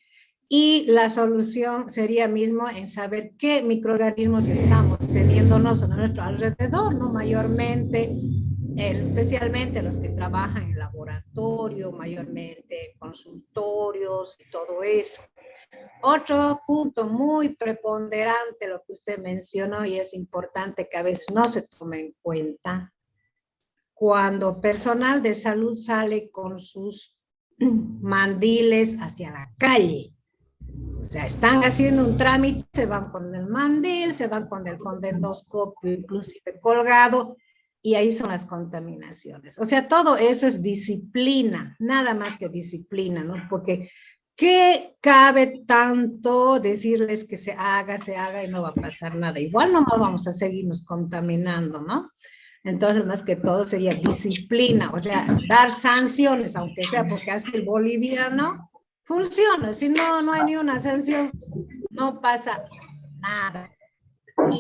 Y la solución sería mismo en saber qué microorganismos estamos teniéndonos a nuestro alrededor, ¿no? Mayormente, especialmente los que trabajan en laboratorio, mayormente consultorios y todo eso. Otro punto muy preponderante, lo que usted mencionó, y es importante que a veces no se tome en cuenta, cuando personal de salud sale con sus mandiles hacia la calle. O sea, están haciendo un trámite, se van con el mandil, se van con el fondendoscopio inclusive colgado, y ahí son las contaminaciones. O sea, todo eso es disciplina, nada más que disciplina, ¿no? Porque ¿qué cabe tanto decirles que se haga y no va a pasar nada? Igual no vamos a seguirnos contaminando, ¿no? Entonces, más que todo sería disciplina, o sea, dar sanciones, aunque sea porque hace el boliviano, funciona. Si no hay ni una sanción, no pasa nada.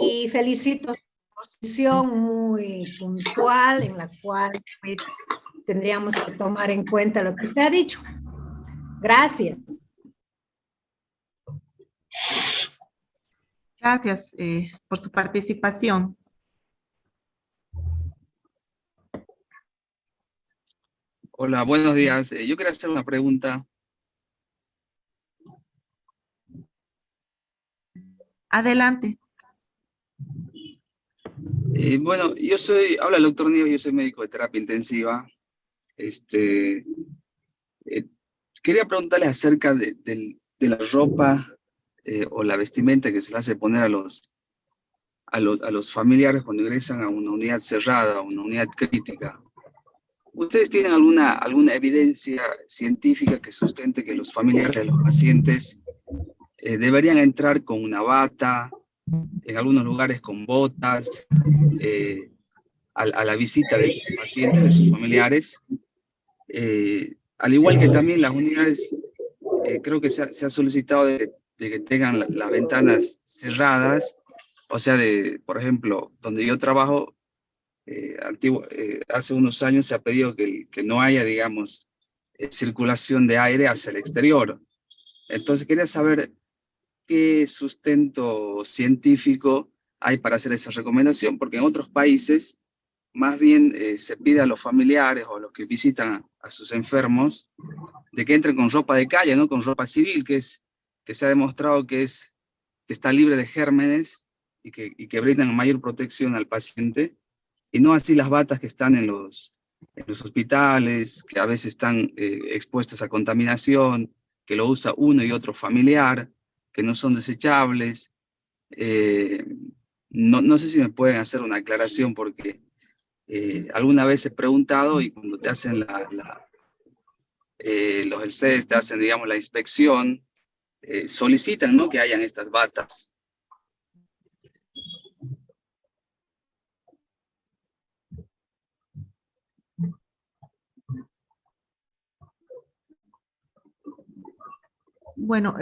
Y felicito su posición muy puntual en la cual pues tendríamos que tomar en cuenta lo que usted ha dicho. Gracias. Gracias por su participación. Hola, buenos días. Yo quería hacer una pregunta. Adelante. Bueno, habla el doctor Nieves, yo soy médico de terapia intensiva. Este, eh, Quería preguntarle acerca de la ropa o la vestimenta que se le hace poner a los familiares cuando ingresan a una unidad cerrada, a una unidad crítica. ¿Ustedes tienen alguna evidencia científica que sustente que los familiares de los pacientes deberían entrar con una bata, en algunos lugares con botas, a la visita de estos pacientes, de sus familiares? Al igual que también las unidades, creo que se ha solicitado de que tengan las ventanas cerradas, o sea, por ejemplo, donde yo trabajo, hace unos años se ha pedido que no haya, digamos, circulación de aire hacia el exterior. Entonces quería saber qué sustento científico hay para hacer esa recomendación, porque en otros países más bien se pide a los familiares o a los que visitan a sus enfermos de que entren con ropa de calle, ¿no? Con ropa civil, que se ha demostrado que está libre de gérmenes y que brindan mayor protección al paciente, y no así las batas que están en los hospitales, que a veces están expuestas a contaminación, que lo usa uno y otro familiar, que no son desechables. Eh, no sé si me pueden hacer una aclaración, porque alguna vez he preguntado y cuando te hacen los LCs te hacen, digamos, la inspección, solicitan, ¿no?, que hayan estas batas. Bueno,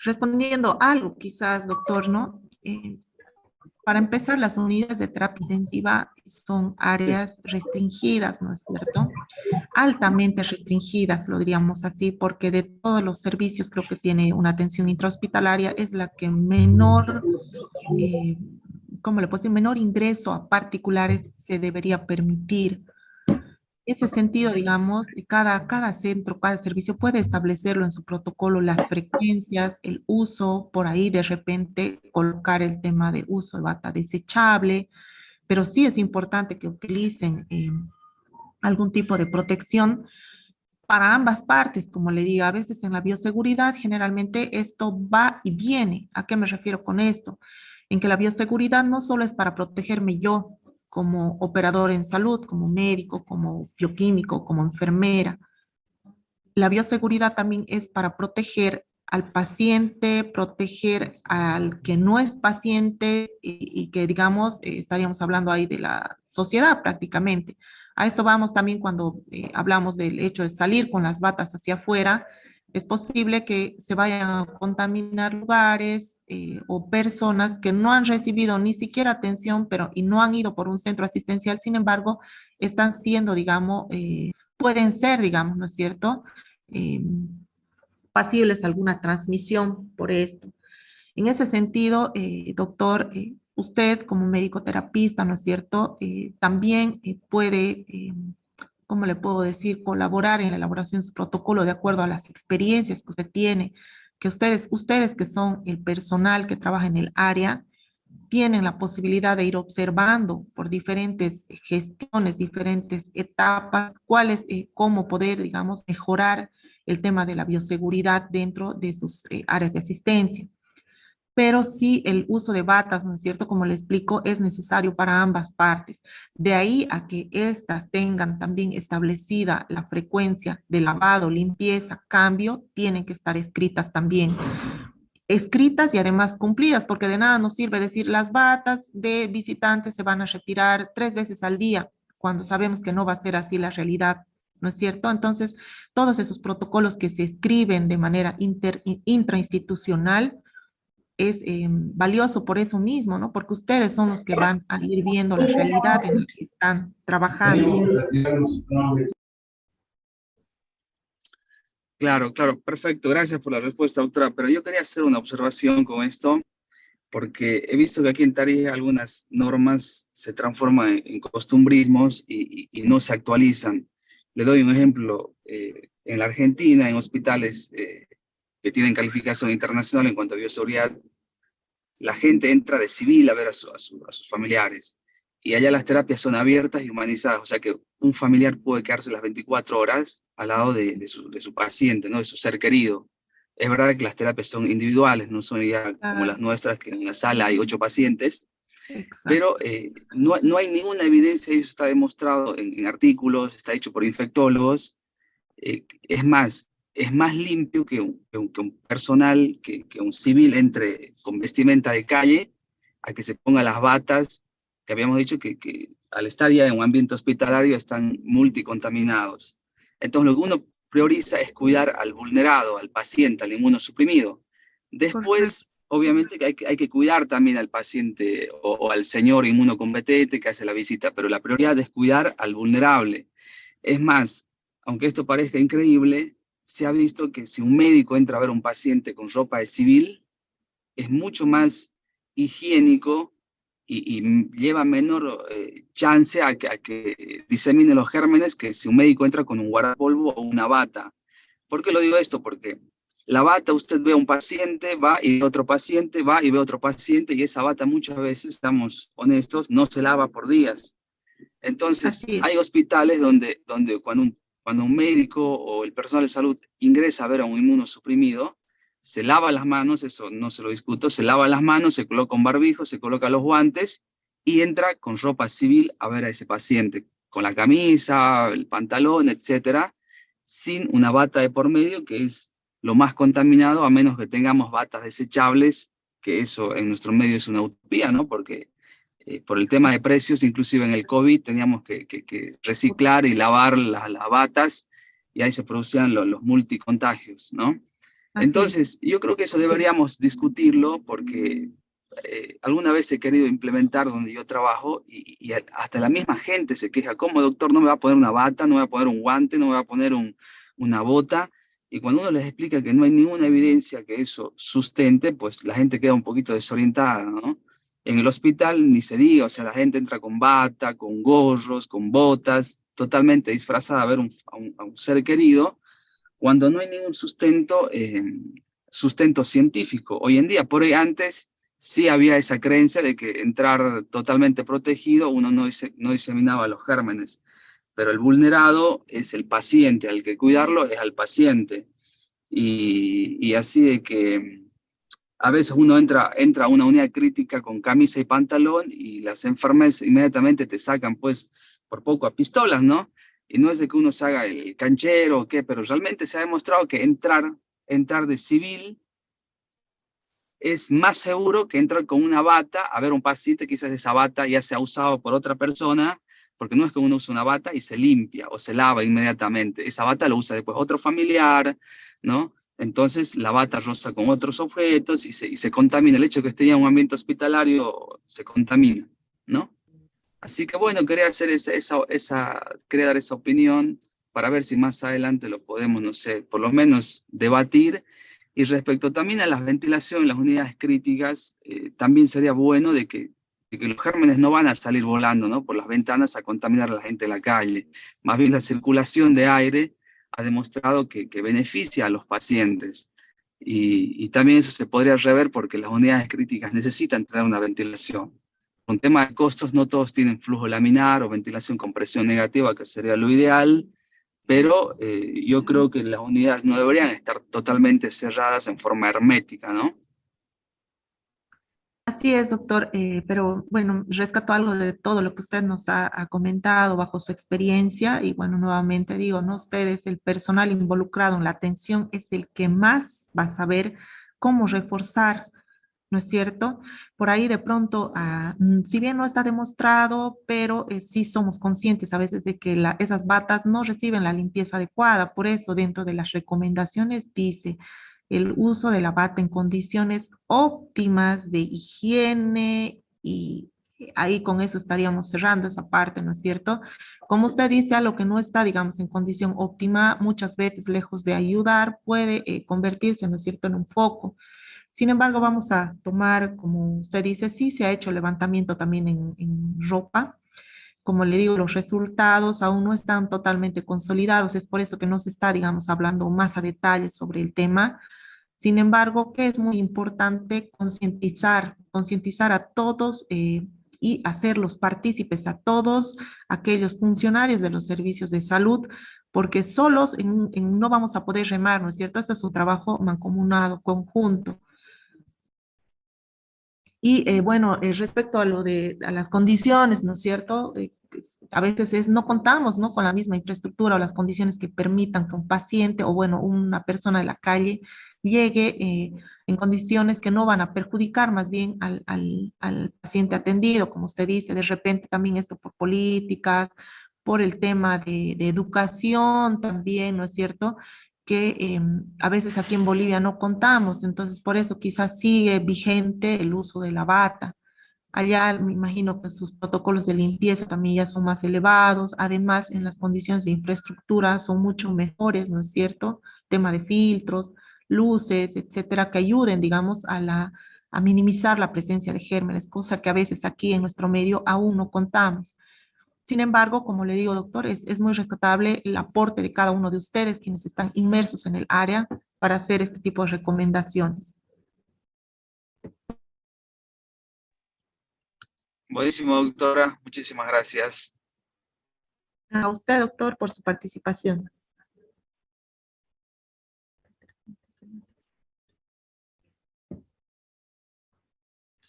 respondiendo algo quizás, doctor, ¿no? para empezar, las unidades de terapia intensiva son áreas restringidas, ¿no es cierto? Altamente restringidas, lo diríamos así, porque de todos los servicios creo que tiene una atención intrahospitalaria, es la que menor, eh, ¿cómo le puedo decir? Menor ingreso a particulares se debería permitir. Ese sentido, digamos, cada centro, cada servicio puede establecerlo en su protocolo, las frecuencias, el uso, por ahí de repente colocar el tema de uso de bata desechable, pero sí es importante que utilicen algún tipo de protección para ambas partes, como le digo, a veces en la bioseguridad generalmente esto va y viene. ¿A qué me refiero con esto? En que la bioseguridad no solo es para protegerme yo como operador en salud, como médico, como bioquímico, como enfermera. La bioseguridad también es para proteger al paciente, proteger al que no es paciente y que, digamos, estaríamos hablando ahí de la sociedad prácticamente. A esto vamos también cuando hablamos del hecho de salir con las batas hacia afuera. Es posible que se vayan a contaminar lugares o personas que no han recibido ni siquiera atención, pero y no han ido por un centro asistencial, sin embargo, están siendo, digamos, pueden ser, digamos, ¿no es cierto? Eh, Pasibles a alguna transmisión por esto. En ese sentido, doctor, usted como médico terapista, ¿no es cierto? También puede, ¿cómo le puedo decir?, colaborar en la elaboración de su protocolo de acuerdo a las experiencias que usted tiene, que ustedes que son el personal que trabaja en el área, tienen la posibilidad de ir observando por diferentes gestiones, diferentes etapas, cuáles, cómo poder, digamos, mejorar el tema de la bioseguridad dentro de sus áreas de asistencia. Pero sí el uso de batas, ¿no es cierto? Como le explico, es necesario para ambas partes. De ahí a que éstas tengan también establecida la frecuencia de lavado, limpieza, cambio, tienen que estar escritas también. Escritas y además cumplidas, porque de nada nos sirve decir las batas de visitantes se van a retirar 3 veces al día, cuando sabemos que no va a ser así la realidad, ¿no es cierto? Entonces, todos esos protocolos que se escriben de manera intrainstitucional es valioso por eso mismo, ¿no? Porque ustedes son los que van a ir viendo la realidad en la que están trabajando. Claro, claro, perfecto. Gracias por la respuesta, doctora. Pero yo quería hacer una observación con esto, porque he visto que aquí en Tarija algunas normas se transforman en costumbrismos y no se actualizan. Le doy un ejemplo. En la Argentina, en hospitales que tienen calificación internacional en cuanto a bioseguridad, la gente entra de civil a ver a sus familiares. Y allá las terapias son abiertas y humanizadas, o sea que un familiar puede quedarse las 24 horas al lado de su paciente, ¿no? De su ser querido. Es verdad que las terapias son individuales, no son ya como las nuestras, que en una sala hay 8 pacientes, pero Exacto. no hay ninguna evidencia, y eso está demostrado en artículos, está hecho por infectólogos. Es más, es más limpio que un personal, que un civil entre con vestimenta de calle, a que se ponga las batas, que habíamos dicho que al estar ya en un ambiente hospitalario están multicontaminados. Entonces lo que uno prioriza es cuidar al vulnerado, al paciente, al inmunosuprimido. Correcto. Después, obviamente, que hay que cuidar también al paciente o al señor inmunocompetente que hace la visita, pero la prioridad es cuidar al vulnerable. Es más, aunque esto parezca increíble, se ha visto que si un médico entra a ver a un paciente con ropa de civil, es mucho más higiénico y lleva menor chance a que disemine los gérmenes que si un médico entra con un guardapolvo o una bata. ¿Por qué lo digo esto? Porque la bata, usted ve a un paciente, va y ve a otro paciente, va y ve a otro paciente, y esa bata muchas veces, estamos honestos, no se lava por días. Entonces, Así hay es. hospitales donde cuando un médico o el personal de salud ingresa a ver a un inmunosuprimido, se lava las manos, eso no se lo discuto, se lava las manos, se coloca un barbijo, se coloca los guantes y entra con ropa civil a ver a ese paciente, con la camisa, el pantalón, etcétera, sin una bata de por medio, que es lo más contaminado, a menos que tengamos batas desechables, que eso en nuestro medio es una utopía, ¿no? Porque por el tema de precios, inclusive en el COVID teníamos que reciclar y lavar las batas, y ahí se producían los multicontagios, ¿no? Así es. Entonces, yo creo que eso deberíamos discutirlo, porque alguna vez he querido implementar donde yo trabajo y hasta la misma gente se queja, ¿cómo doctor no me va a poner una bata, no me va a poner un guante, no me va a poner una bota? Y cuando uno les explica que no hay ninguna evidencia que eso sustente, pues la gente queda un poquito desorientada, ¿no? En el hospital ni se diga, o sea, la gente entra con bata, con gorros, con botas, totalmente disfrazada a ver a un ser querido, cuando no hay ningún sustento científico. Hoy en día, por ahí antes sí había esa creencia de que entrar totalmente protegido uno no diseminaba los gérmenes, pero el vulnerado es el paciente, al que cuidarlo es al paciente. Y así de que a veces uno entra a una unidad crítica con camisa y pantalón y las enfermeras inmediatamente te sacan, pues, por poco a pistolas, ¿no? Y no es de que uno se haga el canchero o qué, pero realmente se ha demostrado que entrar de civil es más seguro que entrar con una bata a ver un paciente, quizás esa bata ya se ha usado por otra persona, porque no es que uno use una bata y se limpia o se lava inmediatamente. Esa bata lo usa después otro familiar, ¿no? Entonces la bata roza con otros objetos y se contamina. El hecho de que esté ya en un ambiente hospitalario se contamina, ¿no? Así que bueno, quería hacer quería dar esa opinión para ver si más adelante lo podemos, no sé, por lo menos debatir. Y respecto también a las ventilaciones, las unidades críticas, también sería bueno de que los gérmenes no van a salir volando, ¿no? Por las ventanas a contaminar a la gente en la calle. Más bien la circulación de aire ha demostrado que beneficia a los pacientes. Y también eso se podría rever porque las unidades críticas necesitan tener una ventilación. Con tema de costos, no todos tienen flujo laminar o ventilación con presión negativa, que sería lo ideal, pero yo creo que las unidades no deberían estar totalmente cerradas en forma hermética, ¿no? Así es, doctor, pero bueno, rescato algo de todo lo que usted nos ha comentado bajo su experiencia y bueno, nuevamente digo, ¿no? Ustedes, el personal involucrado en la atención es el que más va a saber cómo reforzar, ¿no es cierto? Por ahí de pronto, si bien no está demostrado, pero sí somos conscientes a veces de que esas batas no reciben la limpieza adecuada, por eso dentro de las recomendaciones dice el uso de la bata en condiciones óptimas de higiene y ahí con eso estaríamos cerrando esa parte, ¿no es cierto? Como usted dice, a lo que no está, digamos, en condición óptima, muchas veces lejos de ayudar, puede convertirse, ¿no es cierto?, en un foco. Sin embargo, vamos a tomar, como usted dice, sí se ha hecho levantamiento también en ropa. Como le digo, los resultados aún no están totalmente consolidados, es por eso que no se está, digamos, hablando más a detalle sobre el tema. Sin embargo, que es muy importante concientizar a todos y hacerlos partícipes a todos aquellos funcionarios de los servicios de salud, porque solos no vamos a poder remar, ¿no es cierto? Este es un trabajo mancomunado, conjunto. Y bueno, respecto a a las condiciones, ¿no es cierto? A veces no contamos, ¿no? Con la misma infraestructura o las condiciones que permitan que un paciente o, bueno, una persona de la calle llegue en condiciones que no van a perjudicar más bien al paciente atendido, como usted dice, de repente también esto por políticas, por el tema de educación también, ¿no es cierto? Que a veces aquí en Bolivia no contamos, entonces por eso quizás sigue vigente el uso de la bata. Allá me imagino que sus protocolos de limpieza también ya son más elevados, además en las condiciones de infraestructura son mucho mejores, ¿no es cierto? Tema de filtros, luces, etcétera, que ayuden, digamos, a minimizar la presencia de gérmenes, cosa que a veces aquí en nuestro medio aún no contamos. Sin embargo, como le digo, doctor, es muy rescatable el aporte de cada uno de ustedes, quienes están inmersos en el área, para hacer este tipo de recomendaciones. Buenísimo, doctora. Muchísimas gracias. A usted, doctor, por su participación.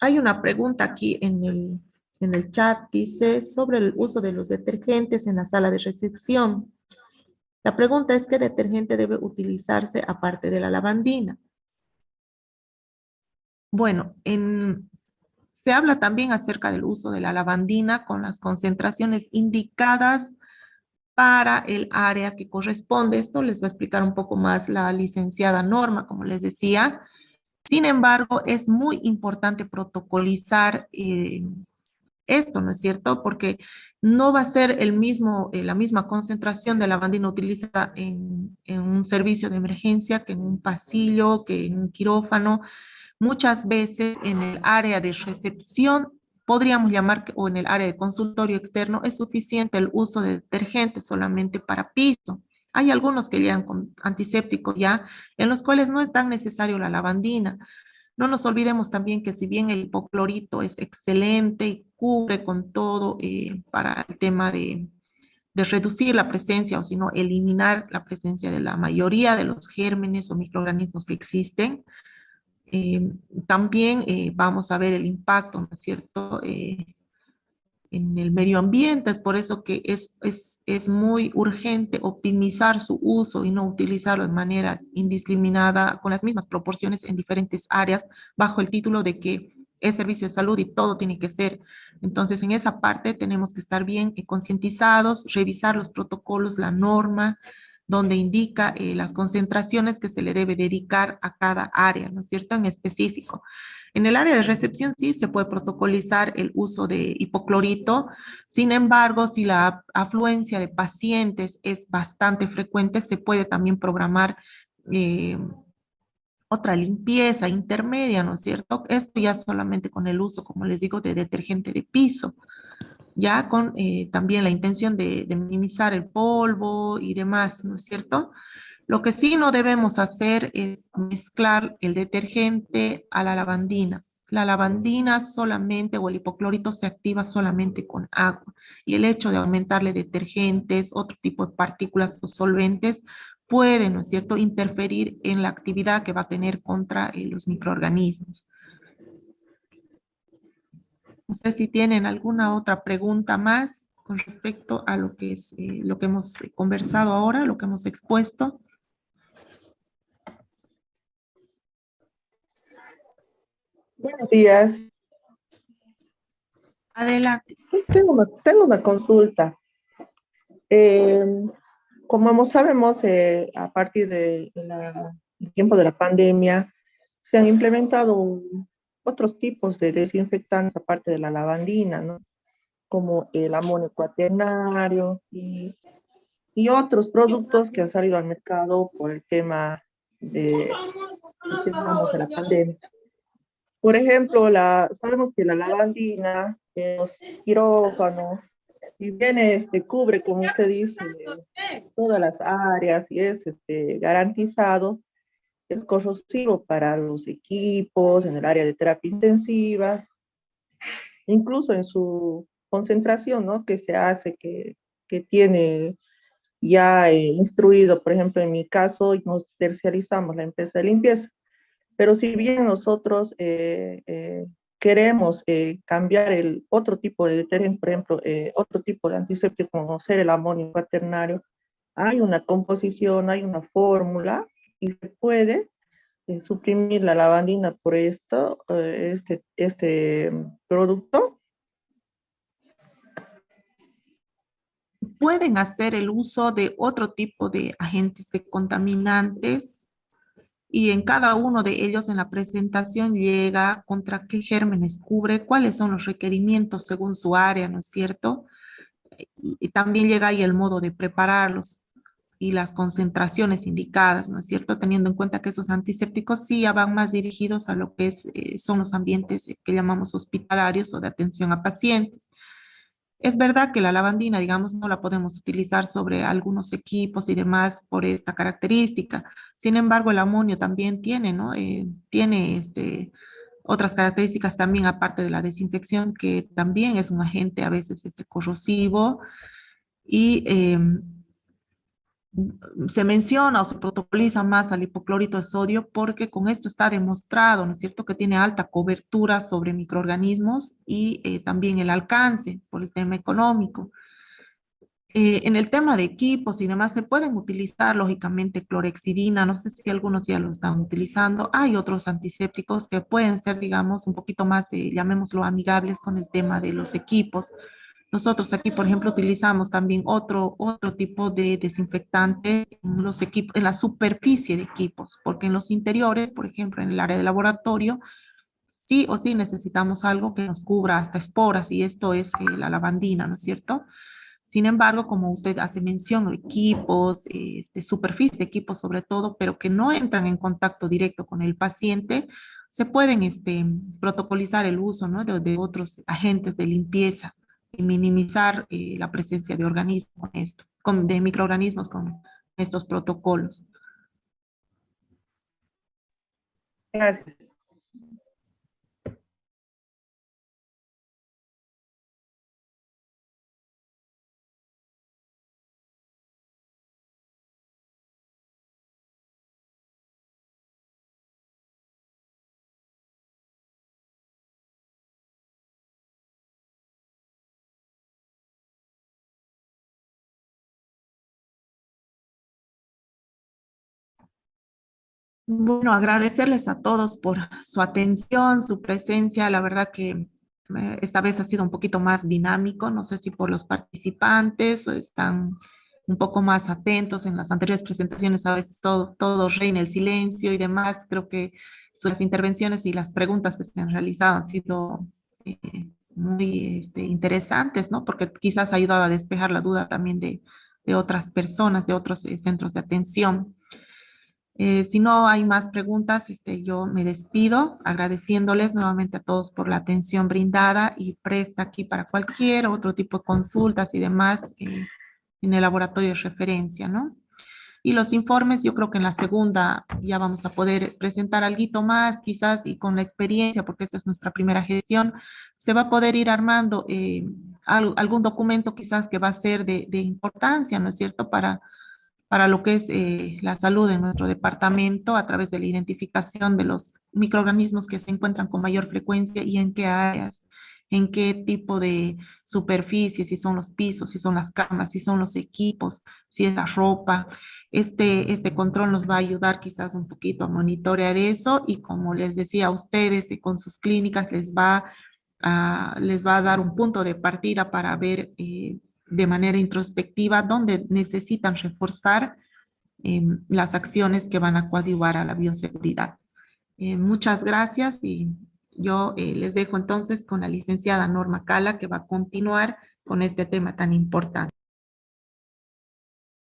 Hay una pregunta aquí en el chat, dice, sobre el uso de los detergentes en la sala de recepción. La pregunta es, ¿qué detergente debe utilizarse aparte de la lavandina? Bueno, se habla también acerca del uso de la lavandina con las concentraciones indicadas para el área que corresponde. Esto les va a explicar un poco más la licenciada Norma, como les decía. Sin embargo, es muy importante protocolizar esto, ¿no es cierto? Porque no va a ser la misma concentración de lavandina utilizada en un servicio de emergencia que en un pasillo, que en un quirófano. Muchas veces en el área de recepción, podríamos llamar, o en el área de consultorio externo, es suficiente el uso de detergente solamente para piso. Hay algunos que llegan con antiséptico ya, en los cuales no es tan necesario la lavandina. No nos olvidemos también que si bien el hipoclorito es excelente y cubre con todo para el tema de reducir la presencia o si no eliminar la presencia de la mayoría de los gérmenes o microorganismos que existen, eh, también vamos a ver el impacto, ¿no es cierto?, en el medio ambiente. Es por eso que es muy urgente optimizar su uso y no utilizarlo de manera indiscriminada con las mismas proporciones en diferentes áreas bajo el título de que es servicio de salud y todo tiene que ser. Entonces, en esa parte tenemos que estar bien concientizados, revisar los protocolos, la norma, donde indica las concentraciones que se le debe dedicar a cada área, ¿no es cierto?, en específico. En el área de recepción sí se puede protocolizar el uso de hipoclorito. Sin embargo, si la afluencia de pacientes es bastante frecuente, se puede también programar eh, otra limpieza intermedia, ¿no es cierto? Esto ya solamente con el uso, como les digo, de detergente de piso, ya con también la intención de minimizar el polvo y demás, ¿no es cierto? Lo que sí no debemos hacer es mezclar el detergente a la lavandina. La lavandina solamente o el hipoclorito se activa solamente con agua y el hecho de aumentarle detergentes, otro tipo de partículas o solventes puede, ¿no es cierto?, interferir en la actividad que va a tener contra los microorganismos. No sé si tienen alguna otra pregunta más con respecto a lo que es lo que hemos conversado ahora, lo que hemos expuesto. Buenos días. Adelante. Tengo una consulta. Eh, como sabemos, a partir del tiempo de la pandemia, se han implementado otros tipos de desinfectantes aparte de la lavandina, ¿no? Como el amonio cuaternario y otros productos que han salido al mercado por el tema de la pandemia. Por ejemplo, sabemos que la lavandina, los quirófanos, si bien cubre, como usted dice, todas las áreas y es garantizado, es corrosivo para los equipos, en el área de terapia intensiva, incluso en su concentración, ¿no? Que se hace, que tiene ya instruido, por ejemplo, en mi caso, nos terciarizamos la empresa de limpieza. Pero si bien nosotros queremos cambiar el otro tipo de detergente, por ejemplo, otro tipo de antiséptico, como ser el amonio cuaternario, hay una composición, hay una fórmula y se puede suprimir la lavandina por este producto. Pueden hacer el uso de otro tipo de agentes de contaminantes y en cada uno de ellos en la presentación llega contra qué gérmenes cubre, cuáles son los requerimientos según su área, ¿no es cierto? Y también llega ahí el modo de prepararlos y las concentraciones indicadas, ¿no es cierto? Teniendo en cuenta que esos antisépticos sí ya van más dirigidos a lo que son los ambientes que llamamos hospitalarios o de atención a pacientes. Es verdad que la lavandina, digamos, no la podemos utilizar sobre algunos equipos y demás por esta característica. Sin embargo, el amonio también tiene, ¿no? Tiene otras características también aparte de la desinfección, que también es un agente a veces corrosivo y se menciona o se protocoliza más al hipoclorito de sodio porque con esto está demostrado, ¿no es cierto?, que tiene alta cobertura sobre microorganismos y también el alcance por el tema económico. En el tema de equipos y demás, se pueden utilizar lógicamente clorexidina, no sé si algunos ya lo están utilizando. Hay otros antisépticos que pueden ser, digamos, un poquito más, llamémoslo, amigables con el tema de los equipos, Nosotros aquí, por ejemplo, utilizamos también otro tipo de desinfectante en los equipos, en la superficie de equipos, porque en los interiores, por ejemplo, en el área de laboratorio, sí o sí necesitamos algo que nos cubra hasta esporas y esto es la lavandina, ¿no es cierto? Sin embargo, como usted hace mención, equipos, superficie de equipos sobre todo, pero que no entran en contacto directo con el paciente, se pueden protocolizar el uso, ¿no? de otros agentes de limpieza y minimizar la presencia de organismos con esto, de microorganismos con estos protocolos. Gracias. Bueno, agradecerles a todos por su atención, su presencia. La verdad que esta vez ha sido un poquito más dinámico. No sé si por los participantes o están un poco más atentos. En las anteriores presentaciones a veces todo reina el silencio y demás. Creo que sus intervenciones y las preguntas que se han realizado han sido muy interesantes, ¿no? Porque quizás ha ayudado a despejar la duda también de otras personas, de otros centros de atención. Si no hay más preguntas, yo me despido agradeciéndoles nuevamente a todos por la atención brindada y presta aquí para cualquier otro tipo de consultas y demás en el laboratorio de referencia, ¿no? Y los informes, yo creo que en la segunda ya vamos a poder presentar algo más, quizás, y con la experiencia, porque esta es nuestra primera gestión, se va a poder ir armando algún documento quizás que va a ser de importancia, ¿no es cierto?, para lo que es la salud en nuestro departamento a través de la identificación de los microorganismos que se encuentran con mayor frecuencia y en qué áreas, en qué tipo de superficie, si son los pisos, si son las camas, si son los equipos, si es la ropa. Este control nos va a ayudar quizás un poquito a monitorear eso y como les decía a ustedes, con sus clínicas les va a dar un punto de partida para ver de manera introspectiva dónde necesitan reforzar las acciones que van a coadyuvar a la bioseguridad. Muchas gracias y yo les dejo entonces con la licenciada Norma Cala que va a continuar con este tema tan importante.